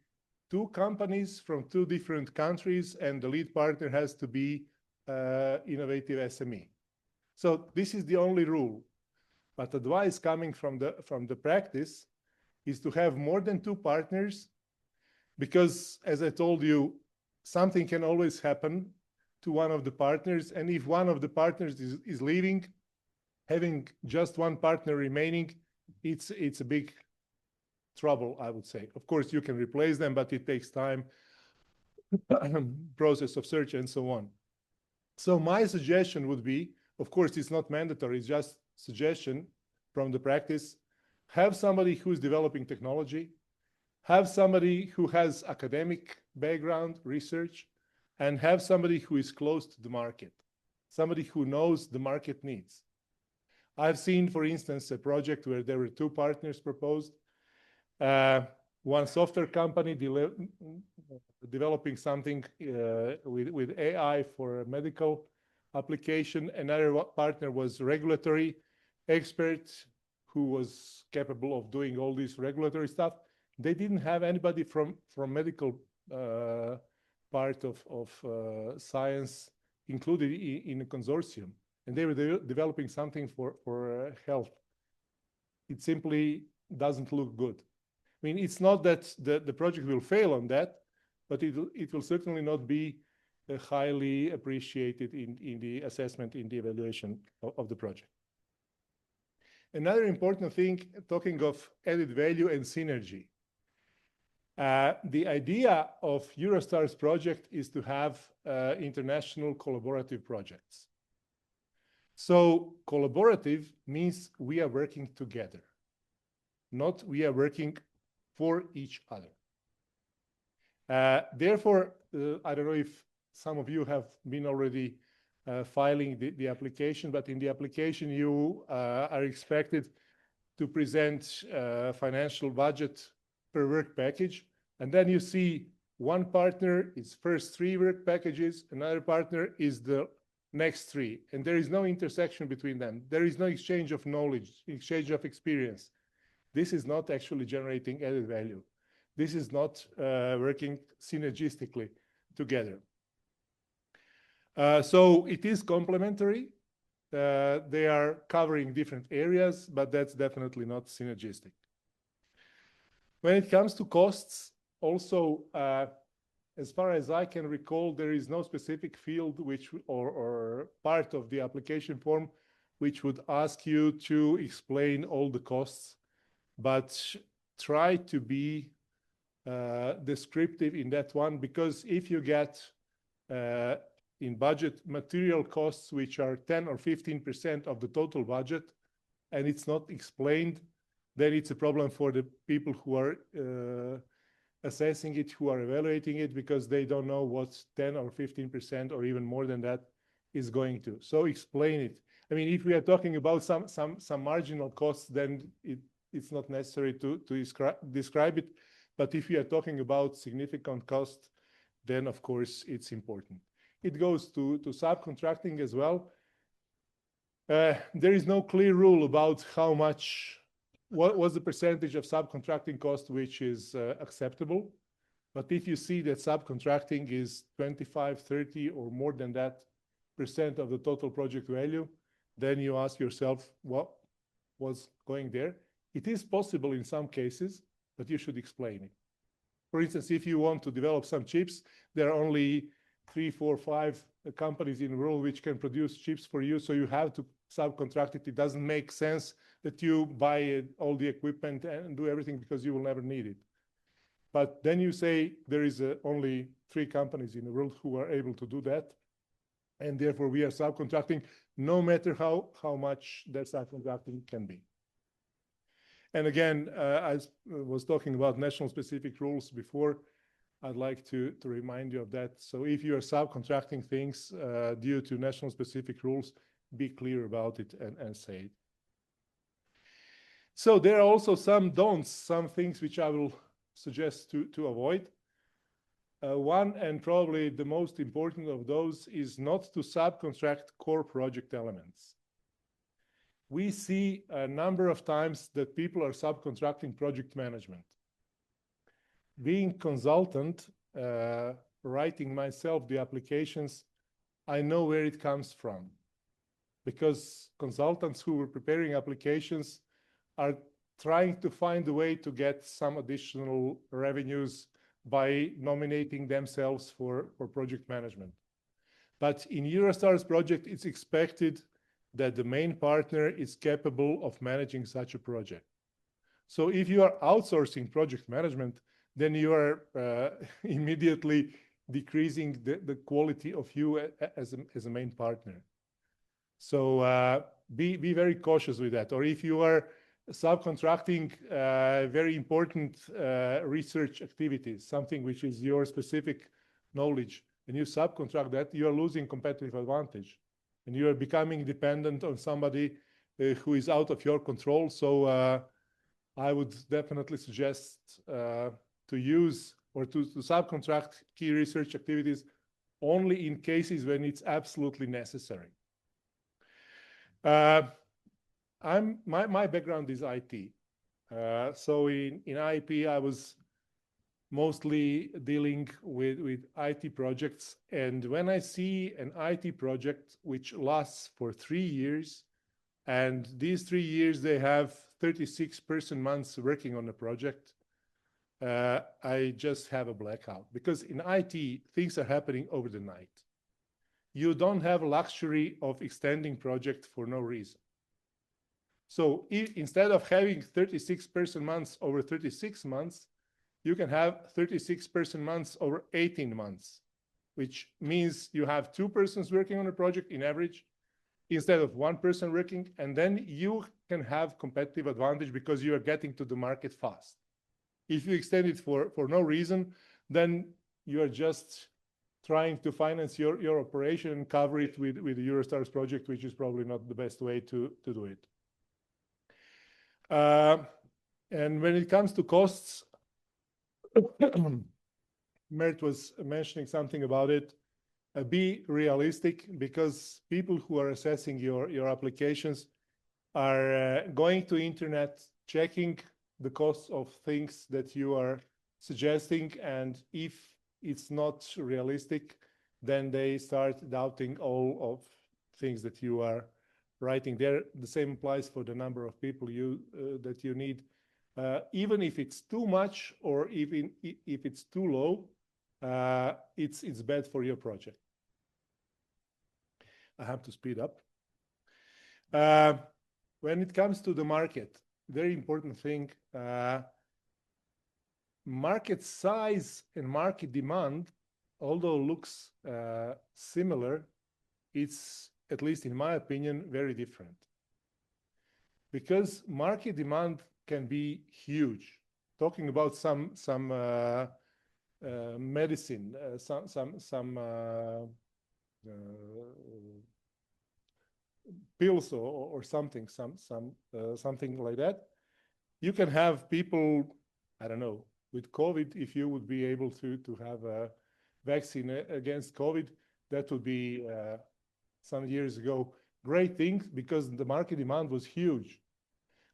2 companies from 2 different countries, and the lead partner has to be innovative SME. So this is the only rule. But advice coming from the practice is to have more than 2 partners, because as I told you, something can always happen to one of the partners. And if one of the partners is leaving, having just 1 partner remaining, it's a big trouble, I would say. Of course, you can replace them, but it takes time, process of search and so on. So my suggestion would be, of course, it's not mandatory, it's just suggestion from the practice, have somebody who's developing technology, have somebody who has academic background, research, and have somebody who is close to the market, somebody who knows the market needs. I've seen, for instance, a project where there were 2 partners proposed. One software company developing something with AI for a medical application. Another partner was regulatory expert who was capable of doing all this regulatory stuff. They didn't have anybody from medical part of science included in a consortium, and they were developing something for health. It simply doesn't look good. I mean, it's not that the project will fail on that, but it will certainly not be highly appreciated in the assessment, in the evaluation of the project. Another important thing, talking of added value and synergy. The idea of Eurostars project is to have international collaborative projects. So collaborative means we are working together, not we are working for each other. Therefore, I don't know if some of you have been already filing the application, but in the application you are expected to present financial budget per work package. And then you see one partner is first 3 work packages, another partner is the next 3. And there is no intersection between them. There is no exchange of knowledge, exchange of experience. This is not actually generating added value. This is not working synergistically together. So it is complementary. They are covering different areas, but that's definitely not synergistic. When it comes to costs, also, as far as I can recall, there is no specific field which or part of the application form which would ask you to explain all the costs, but try to be descriptive in that one, because if you get in budget material costs which are 10 or 15% of the total budget and it's not explained, then it's a problem for the people who are assessing it, who are evaluating it, because they don't know what 10 or 15% or even more than that is going to. So explain it. I mean, if we are talking about some marginal costs, then it's not necessary to describe it. But if we are talking about significant cost, then of course it's important. It goes to subcontracting as well. There is no clear rule about how much, what was the percentage of subcontracting cost which is acceptable. But if you see that subcontracting is 25, 30 or more than that % of the total project value, then you ask yourself what was going there. It is possible in some cases, but you should explain it. For instance, if you want to develop some chips, there are only 3, 4, 5 companies in the world which can produce chips for you, so you have to subcontract it. It doesn't make sense that you buy all the equipment and do everything, because you will never need it. But then you say there is only 3 companies in the world who are able to do that, and therefore we are subcontracting, no matter how much that subcontracting can be. And again, I was talking about national specific rules before. I'd like to remind you of that. So if you are subcontracting things due to national specific rules, be clear about it and say it. So there are also some don'ts, some things which I will suggest to avoid. One, and probably the most important of those, is not to subcontract core project elements. We see a number of times that people are subcontracting project management. Being consultant, writing myself the applications, I know where it comes from, because consultants who were preparing applications are trying to find a way to get some additional revenues by nominating themselves for project management. But in Eurostars project, it's expected that the main partner is capable of managing such a project. So if you are outsourcing project management, then you are immediately decreasing the quality of you as a main partner. So be very cautious with that. Or if you are subcontracting very important research activities, something which is your specific knowledge, and you subcontract that, you are losing competitive advantage. And you are becoming dependent on somebody who is out of your control. So I would definitely suggest to use or to subcontract key research activities only in cases when it's absolutely necessary. My background is IT. So in IP, I was mostly dealing with IT projects. And when I see an IT project which lasts for 3 years, and these 3 years they have 36 person months working on the project, I just have a blackout, because in IT, things are happening over the night. You don't have a luxury of extending project for no reason. So instead of having 36 person months over 36 months, you can have 36 person months over 18 months, which means you have 2 persons working on a project in average instead of 1 person working, and then you can have competitive advantage because you are getting to the market fast. If you extend it for no reason, then you are just trying to finance your operation and cover it with the Eurostars project, which is probably not the best way to do it. And when it comes to costs, Mert was mentioning something about it. Be realistic, because people who are assessing your applications are going to internet, checking the costs of things that you are suggesting, and if it's not realistic, then they start doubting all of things that you are writing there. The same applies for the number of people that you need. Even if it's too much, or even if it's too low, it's bad for your project. I have to speed up. When it comes to the market, very important thing, market size and market demand, although looks similar, it's, at least in my opinion, very different. Because market demand can be huge. Talking about some medicine, some pills or something, something like that. You can have people, I don't know, with COVID, if you would be able to have a vaccine against COVID, that would be some years ago great thing, because the market demand was huge.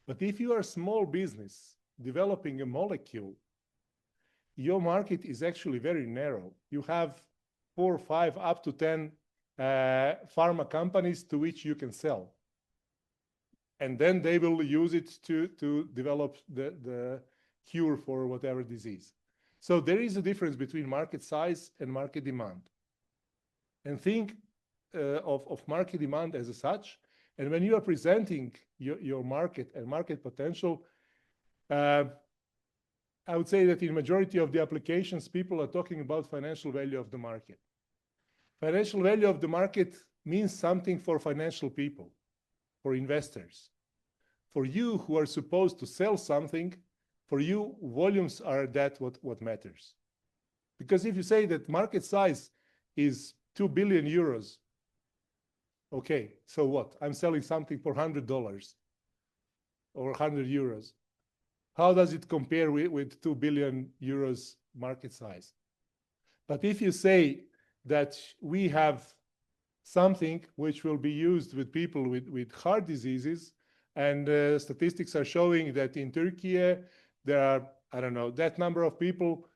But if you are a small business developing a molecule, your market is actually very narrow. You have 4 or 5, up to 10 pharma companies to which you can sell. And then they will use it to develop the cure for whatever disease. So there is a difference between market size and market demand. And think of market demand as such. And when you are presenting your market and market potential, I would say that in majority of the applications, people are talking about financial value of the market. Financial value of the market means something for financial people, for investors. For you who are supposed to sell something, for you, volumes are what matters. Because if you say that market size is 2 billion euros, okay, so what? I'm selling something for $100 or 100 euros. How does it compare with 2 billion euros market size? But if you say that we have something which will be used with people with heart diseases, and statistics are showing that in Turkey there are, I don't know, that number of people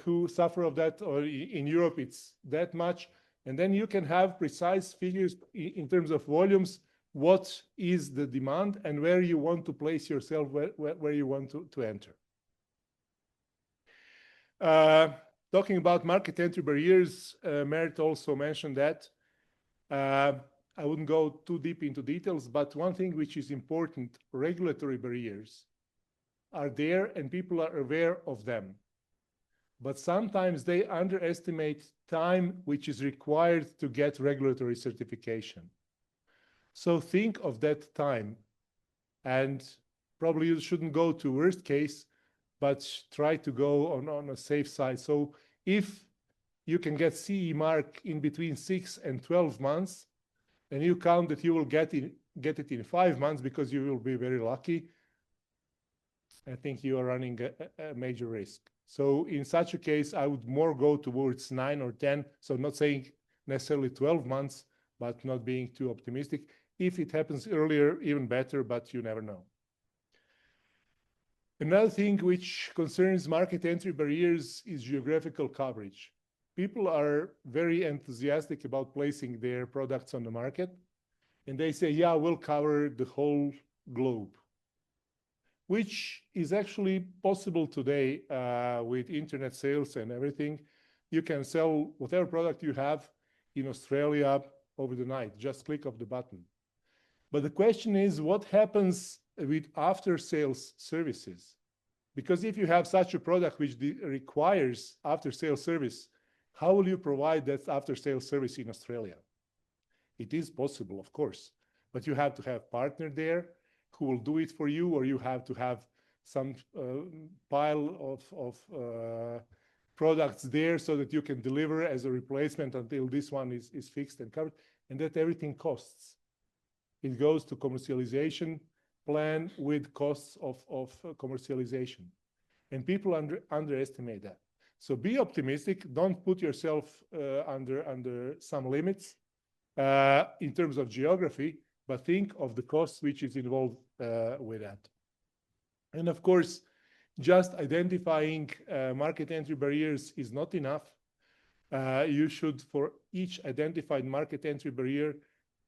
who suffer of that, or in Europe it's that much, and then you can have precise figures in terms of volumes, what is the demand and where you want to place yourself, where you want to enter. Talking about market entry barriers, Mert also mentioned that. I wouldn't go too deep into details, but one thing which is important, regulatory barriers are there and people are aware of them. But sometimes they underestimate time which is required to get regulatory certification. So think of that time, and probably you shouldn't go to worst case, but try to go on a safe side. So if you can get CE mark in between 6 and 12 months, and you count that you will get it in 5 months because you will be very lucky, I think you are running a major risk. So in such a case, I would more go towards 9 or 10. So not saying necessarily 12 months, but not being too optimistic. If it happens earlier, even better, but you never know. Another thing which concerns market entry barriers is geographical coverage. People are very enthusiastic about placing their products on the market, and they say, yeah, we'll cover the whole globe, which is actually possible today with internet sales and everything. You can sell whatever product you have in Australia over the night, just click of the button. But the question is, what happens with after-sales services? Because if you have such a product which requires after-sales service, how will you provide that after-sales service in Australia? It is possible, of course, but you have to have a partner there who will do it for you, or you have to have some pile of products there so that you can deliver as a replacement until this one is fixed and covered, and that everything costs. It goes to commercialization plan with costs of commercialization. And people underestimate that. So be optimistic. Don't put yourself under some limits in terms of geography, but think of the cost which is involved with that. And of course, just identifying market entry barriers is not enough. You should, for each identified market entry barrier,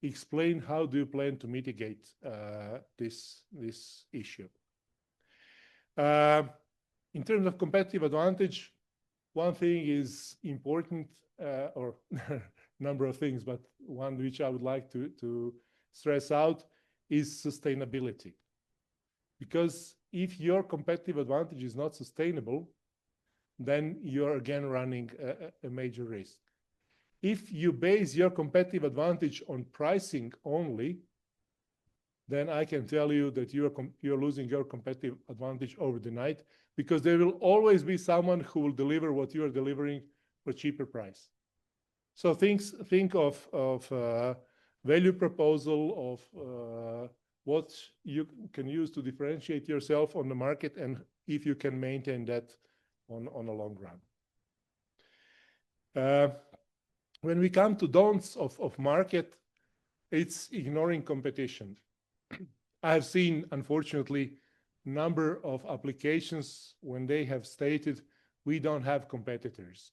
explain how do you plan to mitigate this issue. In terms of competitive advantage, one thing is important, or number of things, but one which I would like to stress out is sustainability. Because if your competitive advantage is not sustainable, then you're again running a major risk. If you base your competitive advantage on pricing only, then I can tell you that you're losing your competitive advantage over the night, because there will always be someone who will deliver what you are delivering for a cheaper price. So think of value proposal, of what you can use to differentiate yourself on the market, and if you can maintain that on a long run. When we come to don'ts of market, it's ignoring competition. I have seen, unfortunately, number of applications when they have stated, we don't have competitors.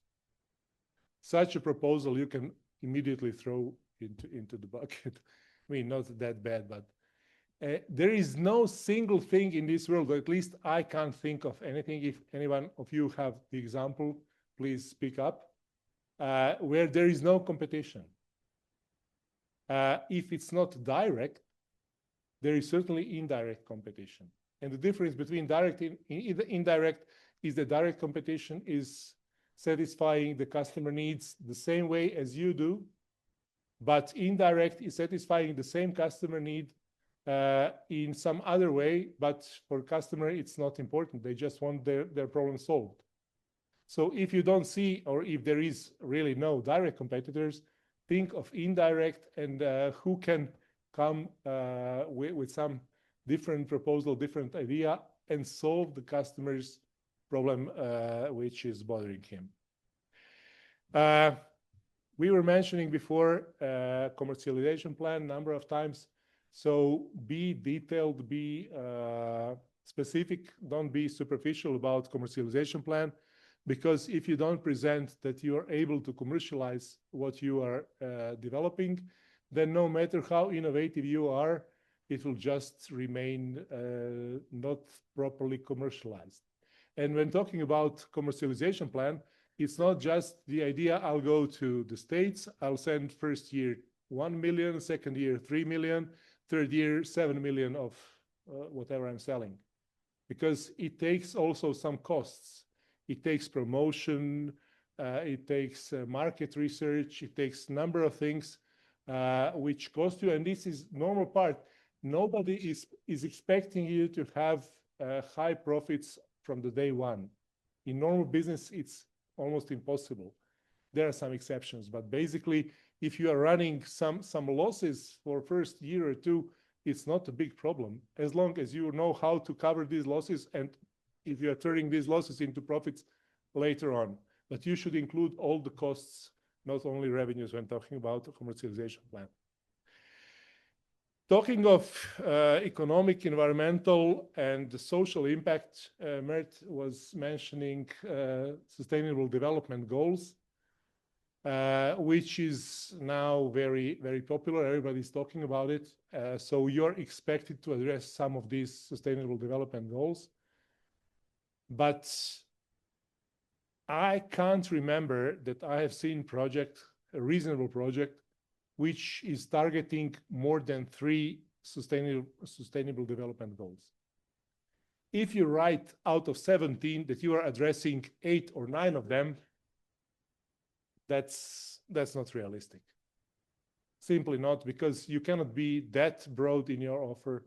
Such a proposal you can immediately throw into the bucket. I mean, not that bad, but there is no single thing in this world, or at least I can't think of anything. If anyone of you have the example, please speak up, where there is no competition. If it's not direct, there is certainly indirect competition. And the difference between direct and indirect is that direct competition is satisfying the customer needs the same way as you do, but indirect is satisfying the same customer need in some other way, but for customer it's not important. They just want their problem solved. So if you don't see, or if there is really no direct competitors, think of indirect and who can come with some different proposal, different idea, and solve the customer's problem which is bothering him. We were mentioning before commercialization plan number of times. So be detailed, be specific, don't be superficial about commercialization plan, because if you don't present that you are able to commercialize what you are developing, then no matter how innovative you are, it will just remain not properly commercialized. And when talking about commercialization plan, it's not just the idea, I'll go to the States, I'll send first year 1 million, second year 3 million, third year 7 million of whatever I'm selling. Because it takes also some costs. It takes promotion, it takes market research, it takes a number of things which cost you, and this is normal part. Nobody is expecting you to have high profits from the day one. In normal business, it's almost impossible. There are some exceptions, but basically, if you are running some losses for first year or two, it's not a big problem, as long as you know how to cover these losses, and if you are turning these losses into profits later on. But you should include all the costs, not only revenues, when talking about a commercialization plan. Talking of economic, environmental, and the social impact, Mert was mentioning sustainable development goals, which is now very, very popular. Everybody's talking about it. So you're expected to address some of these sustainable development goals. But I can't remember that I have seen a reasonable project, which is targeting more than 3 sustainable development goals. If you write out of 17 that you are addressing 8 or 9 of them, that's not realistic. Simply not, because you cannot be that broad in your offer.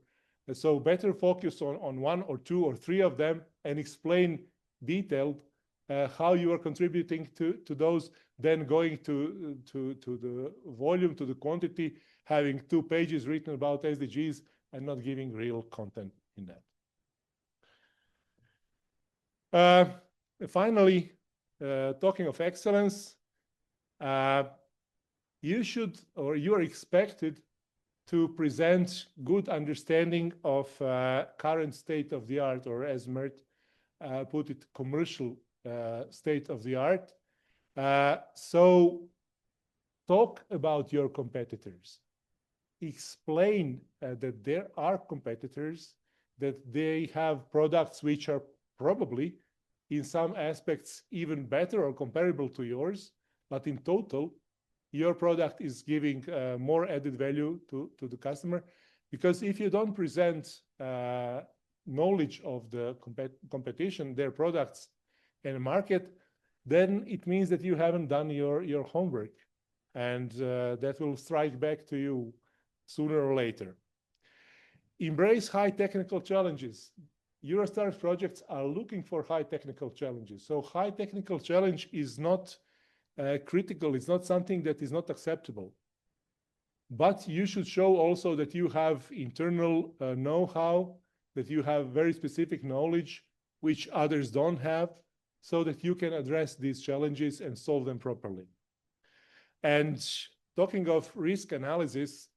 So better focus on 1 or 2 or 3 of them and explain detailed how you are contributing to those, then going to the volume, to the quantity, having 2 pages written about SDGs and not giving real content in that. Finally, talking of excellence, you should, or you are expected to present good understanding of current state of the art, or as Mert put it, commercial state of the art. So talk about your competitors. Explain that there are competitors, that they have products which are probably in some aspects even better or comparable to yours, but in total, your product is giving more added value to the customer. Because if you don't present knowledge of the competition, their products and market, then it means that you haven't done your homework, and that will strike back to you sooner or later. Embrace high technical challenges. Eurostars projects are looking for high technical challenges. So high technical challenge is not critical. It's not something that is not acceptable. But you should show also that you have internal know-how, that you have very specific knowledge which others don't have, so that you can address these challenges and solve them properly. And talking of risk analysis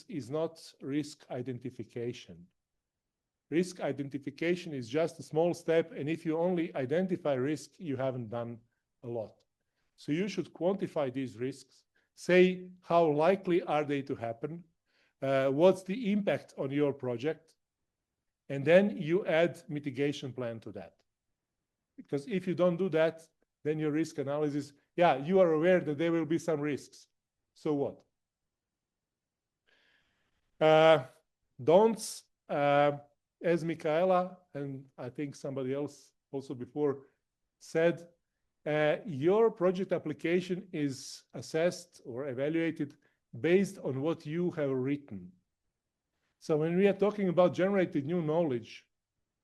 is not risk identification. Risk identification is just a small step, and if you only identify risk, you haven't done a lot. So you should quantify these risks, say how likely are they to happen, what's the impact on your project, and then you add mitigation plan to that. Because if you don't do that, then your risk analysis, yeah, you are aware that there will be some risks. So what? Don'ts, as Michaela and I think somebody else also before said, your project application is assessed or evaluated based on what you have written. So when we are talking about generated new knowledge,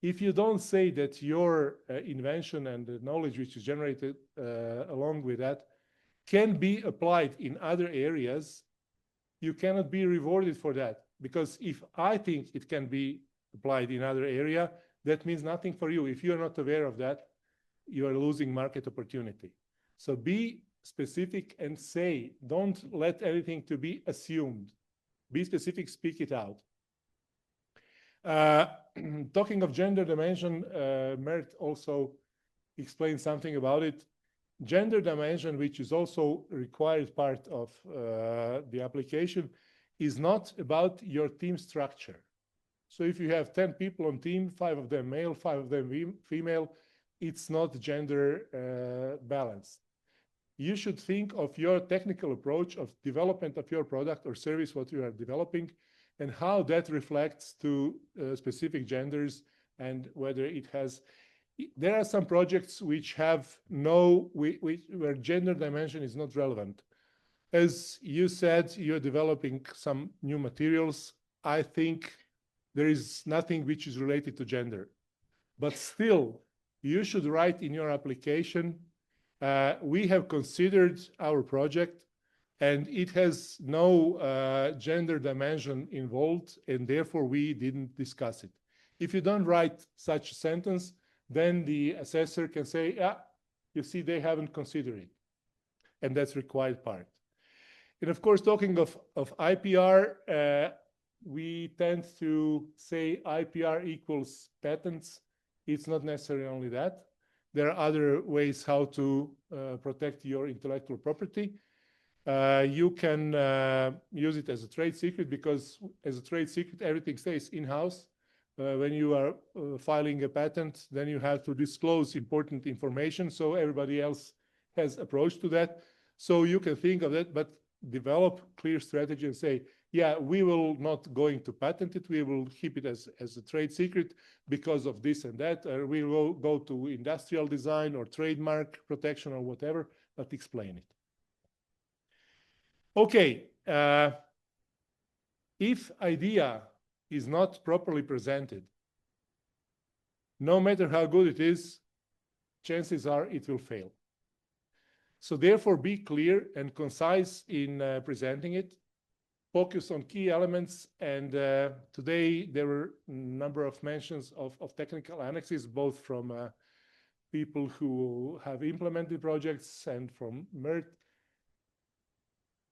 if you don't say that your invention and the knowledge which is generated along with that can be applied in other areas, you cannot be rewarded for that. Because if I think it can be applied in other area, that means nothing for you. If you're not aware of that, you are losing market opportunity. So be specific and say, don't let everything to be assumed. Be specific, speak it out. Talking of gender dimension, Mert also explained something about it. Gender dimension, which is also a required part of the application, is not about your team structure. So if you have 10 people on team, 5 of them male, 5 of them female, it's not gender balanced. You should think of your technical approach of development of your product or service, what you are developing, and how that reflects to specific genders, and whether it has. There are some projects which have where gender dimension is not relevant. As you said, you're developing some new materials. I think there is nothing which is related to gender. But still, you should write in your application, we have considered our project and it has no gender dimension involved, and therefore we didn't discuss it. If you don't write such a sentence, then the assessor can say, yeah, you see, they haven't considered it. And that's required part. And of course, talking of IPR, we tend to say IPR equals patents. It's not necessarily only that. There are other ways how to protect your intellectual property. You can use it as a trade secret, because as a trade secret, everything stays in-house. When you are filing a patent, then you have to disclose important information, so everybody else has approach to that. So you can think of that, but develop clear strategy and say, yeah, we will not going to patent it. We will keep it as a trade secret because of this and that. Or we will go to industrial design or trademark protection or whatever, but explain it. Okay. If idea is not properly presented, no matter how good it is, chances are it will fail. So therefore, be clear and concise in presenting it. Focus on key elements. And today there were a number of mentions of technical annexes, both from people who have implemented projects and from MERT.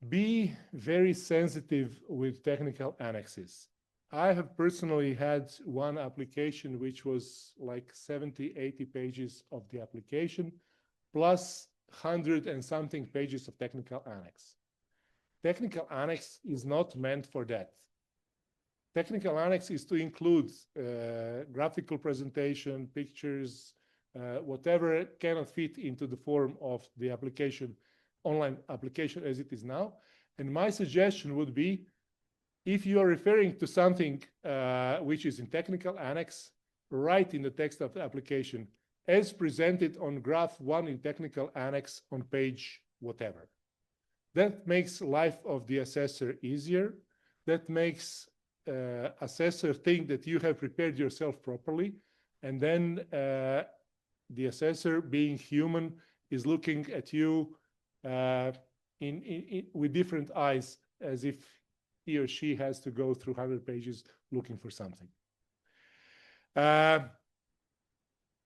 Be very sensitive with technical annexes. I have personally had one application which was like 70, 80 pages of the application, plus 100 and something pages of technical annex. Technical annex is not meant for that. Technical annex is to include graphical presentation, pictures, whatever cannot fit into the form of the application, online application as it is now. And my suggestion would be, if you are referring to something which is in technical annex, write in the text of the application as presented on graph 1 in technical annex on page whatever. That makes life of the assessor easier. That makes assessor think that you have prepared yourself properly. And then the assessor, being human, is looking at you with different eyes, as if he or she has to go through 100 pages looking for something.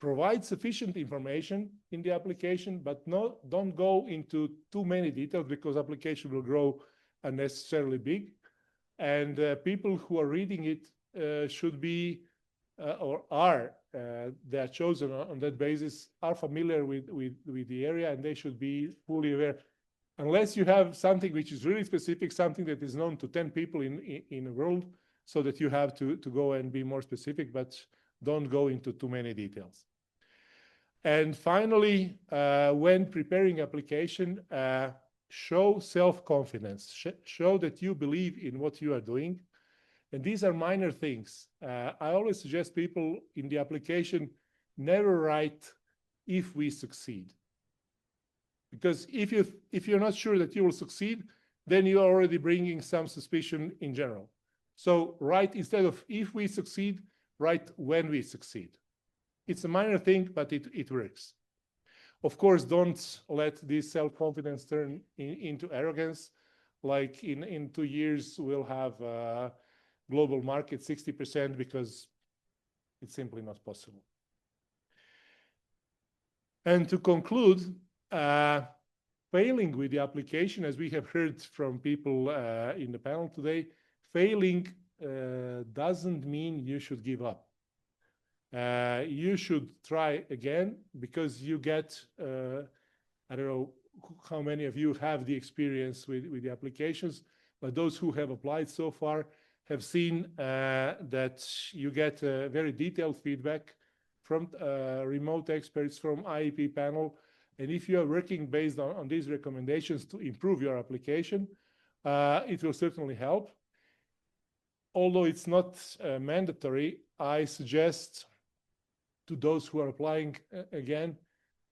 Provide sufficient information in the application, but don't go into too many details, because application will grow unnecessarily big. And people who are reading it should be or are, they are chosen on that basis, are familiar with the area, and they should be fully aware. Unless you have something which is really specific, something that is known to 10 people in the world, so that you have to go and be more specific, but don't go into too many details. And finally, when preparing application, show self-confidence, show that you believe in what you are doing. And these are minor things. I always suggest people in the application never write "if we succeed." Because if you're not sure that you will succeed, then you're already bringing some suspicion in general. So write, instead of "if we succeed," write "when we succeed." It's a minor thing, but it works. Of course, don't let this self-confidence turn into arrogance. Like in 2 years, we'll have global market 60%, because it's simply not possible. And to conclude, failing with the application, as we have heard from people in the panel today, failing doesn't mean you should give up. You should try again, because you get, I don't know how many of you have the experience with the applications, but those who have applied so far have seen that you get very detailed feedback from remote experts, from IEP panel. And if you are working based on these recommendations to improve your application, it will certainly help. Although it's not mandatory, I suggest to those who are applying again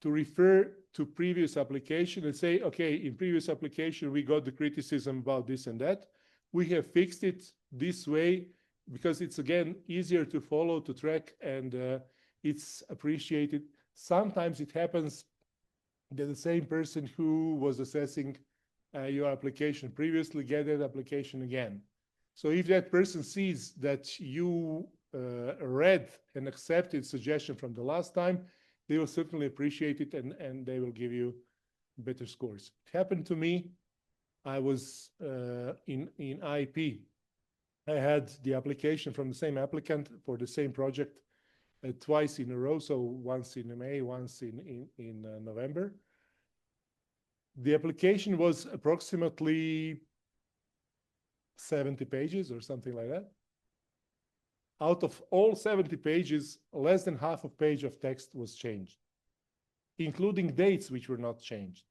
to refer to previous application and say, okay, in previous application, we got the criticism about this and that. We have fixed it this way, because it's, again, easier to follow, to track, and it's appreciated. Sometimes it happens that the same person who was assessing your application previously get that application again. So if that person sees that you read and accepted suggestion from the last time, they will certainly appreciate it, and they will give you better scores. It happened to me. I was in IEP. I had the application from the same applicant for the same project twice in a row, so once in May, once in November. The application was approximately 70 pages or something like that. Out of all 70 pages, less than half a page of text was changed, including dates which were not changed.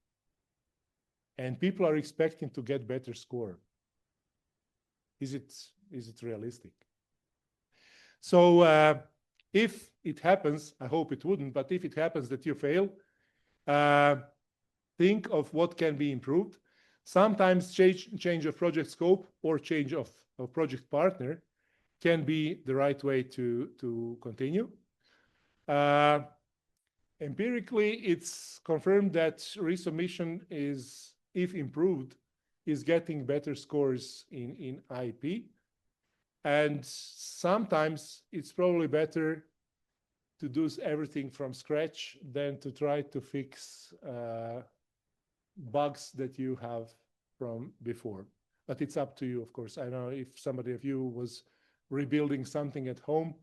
And people are expecting to get better score. Is it realistic? So if it happens, I hope it wouldn't, but if it happens that you fail, think of what can be improved. Sometimes change of project scope or change of project partner can be the right way to continue. Empirically, it's confirmed that resubmission is, if improved, is getting better scores in IP. And sometimes it's probably better to do everything from scratch than to try to fix bugs that you have from before. But it's up to you, of course. I know if somebody of you was rebuilding something at home,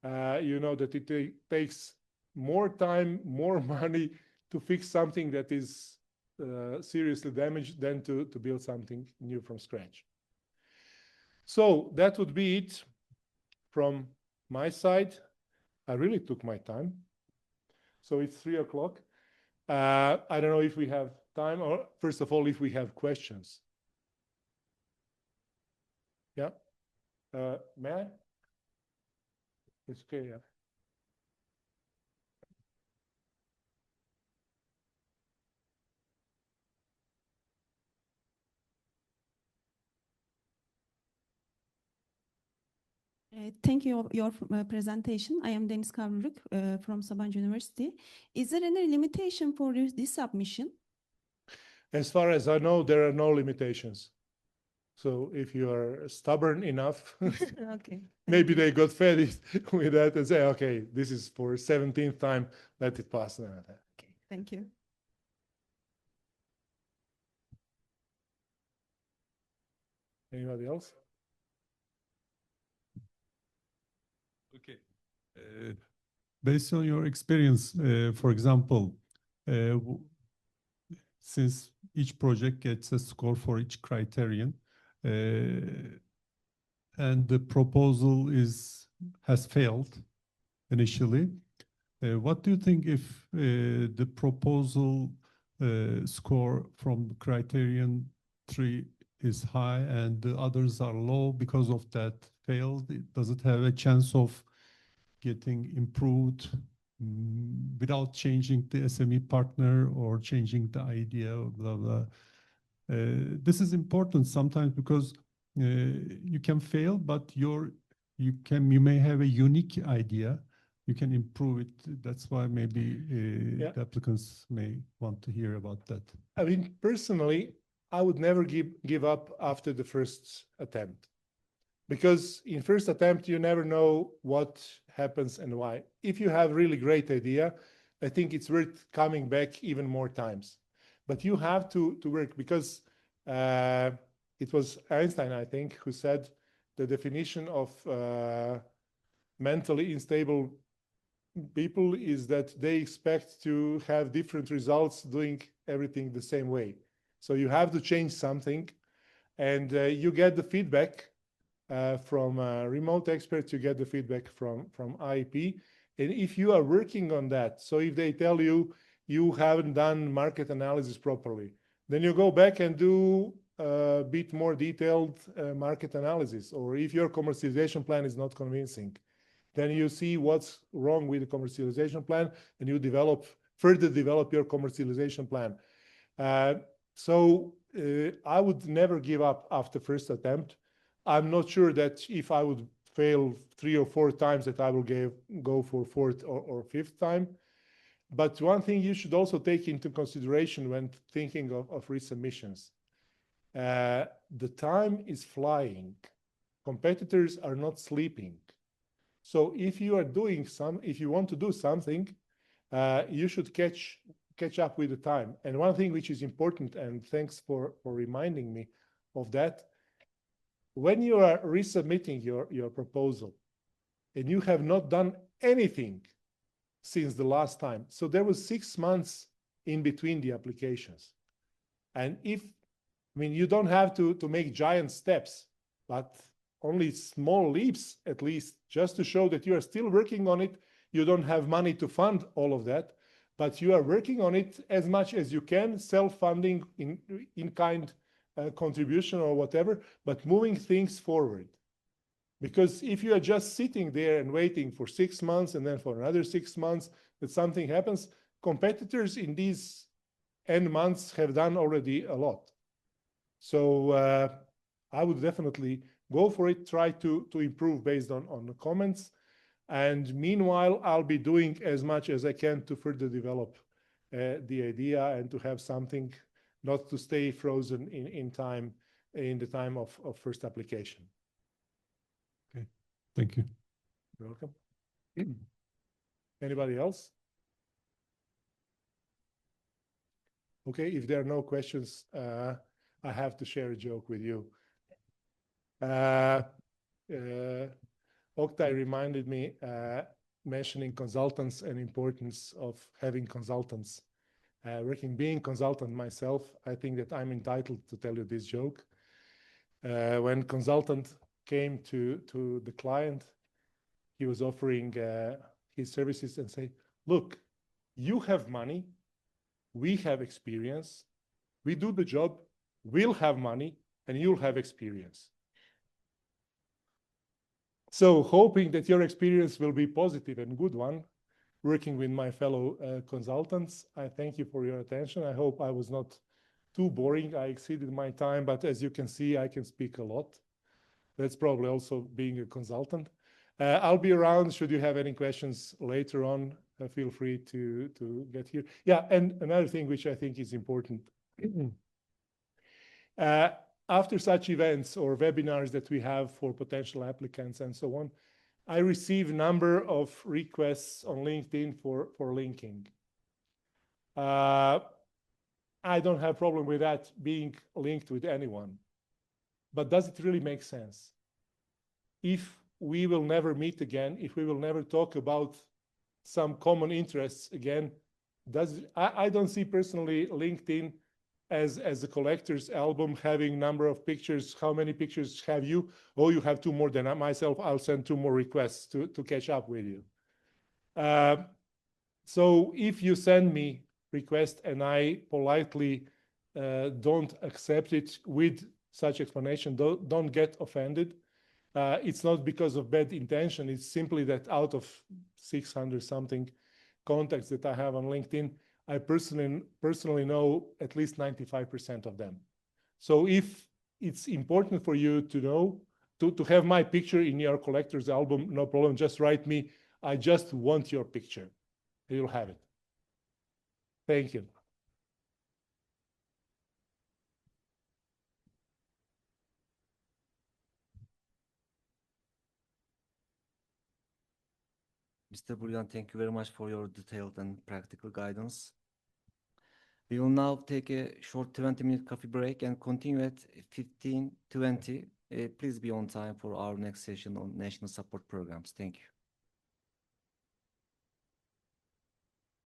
you know that it takes more time, more money to fix something that is seriously damaged than to build something new from scratch. So that would be it from my side. I really took my time. So it's 3 o'clock. I don't know if we have time, or first of all, if we have questions. Yeah. May I? It's okay, yeah. Thank you for your presentation. I am Deniz Kavruluk from Sabancı University. Is there any limitation for this submission? As far as I know, there are no limitations. So if you are stubborn enough, Okay. maybe they got fed with that and say, okay, this is for 17th time, let it pass. Okay, thank you. Anybody else? Okay. Based on your experience, for example, since each project gets a score for each criterion, and the proposal has failed initially, what do you think if the proposal score from criterion 3 is high and the others are low because of that failed? Does it have a chance of getting improved without changing the SME partner or changing the idea, blah, blah? This is important sometimes because you can fail, but you may have a unique idea. You can improve it. That's why maybe the applicants may want to hear about that. I mean, personally, I would never give up after the first attempt, because in first attempt, you never know what happens and why. If you have really great idea, I think it's worth coming back even more times. But you have to work, because it was Einstein, I think, who said the definition of mentally unstable people is that they expect to have different results doing everything the same way. So you have to change something, and you get the feedback from remote experts, you get the feedback from IEP. And if you are working on that, so if they tell you you haven't done market analysis properly, then you go back and do a bit more detailed market analysis. Or if your commercialization plan is not convincing, then you see what's wrong with the commercialization plan, and you further develop your commercialization plan. So I would never give up after first attempt. I'm not sure that if I would fail 3 or 4 times that I will go for 4th or 5th time. But one thing you should also take into consideration when thinking of resubmissions, the time is flying. Competitors are not sleeping. So if you want to do something, you should catch up with the time. And one thing which is important, and thanks for reminding me of that, when you are resubmitting your proposal and you have not done anything since the last time, so there was 6 months in between the applications. And you don't have to make giant steps, but only small leaps, at least, just to show that you are still working on it. You don't have money to fund all of that, but you are working on it as much as you can, self-funding in kind contribution or whatever, but moving things forward. Because if you are just sitting there and waiting for 6 months and then for another 6 months that something happens, competitors in these end months have done already a lot. So I would definitely go for it, try to improve based on the comments. And meanwhile, I'll be doing as much as I can to further develop the idea and to have something, not to stay frozen in time, in the time of first application. Okay, thank you. You're welcome. Anybody else? Okay, if there are no questions, I have to share a joke with you. Oktay reminded me, mentioning consultants and importance of having consultants. Being consultant myself, I think that I'm entitled to tell you this joke. When consultant came to the client, he was offering his services and say, look, you have money, we have experience, we do the job, we'll have money, and you'll have experience. So hoping that your experience will be positive and good one, working with my fellow consultants, I thank you for your attention. I hope I was not too boring. I exceeded my time, but as you can see, I can speak a lot. That's probably also being a consultant. I'll be around should you have any questions later on. Feel free to get here. Yeah, and another thing which I think is important. After such events or webinars that we have for potential applicants and so on, I receive a number of requests on LinkedIn for linking. I don't have a problem with that being linked with anyone. But does it really make sense? If we will never meet again, if we will never talk about some common interests again, I don't see personally LinkedIn as a collector's album having number of pictures. How many pictures have you? Oh, you have 2 more than myself. I'll send 2 more requests to catch up with you. So if you send me request and I politely don't accept it with such explanation, don't get offended. It's not because of bad intention. It's simply that out of 600 something contacts that I have on LinkedIn, I personally know at least 95% of them. So if it's important for you to know, to have my picture in your collector's album, no problem, just write me, I just want your picture. You'll have it. Thank you. Mr. Bulyan, thank you very much for your detailed and practical guidance. We will now take a short 20-minute coffee break and continue at 15:20. Please be on time for our next session on national support programs. Thank you.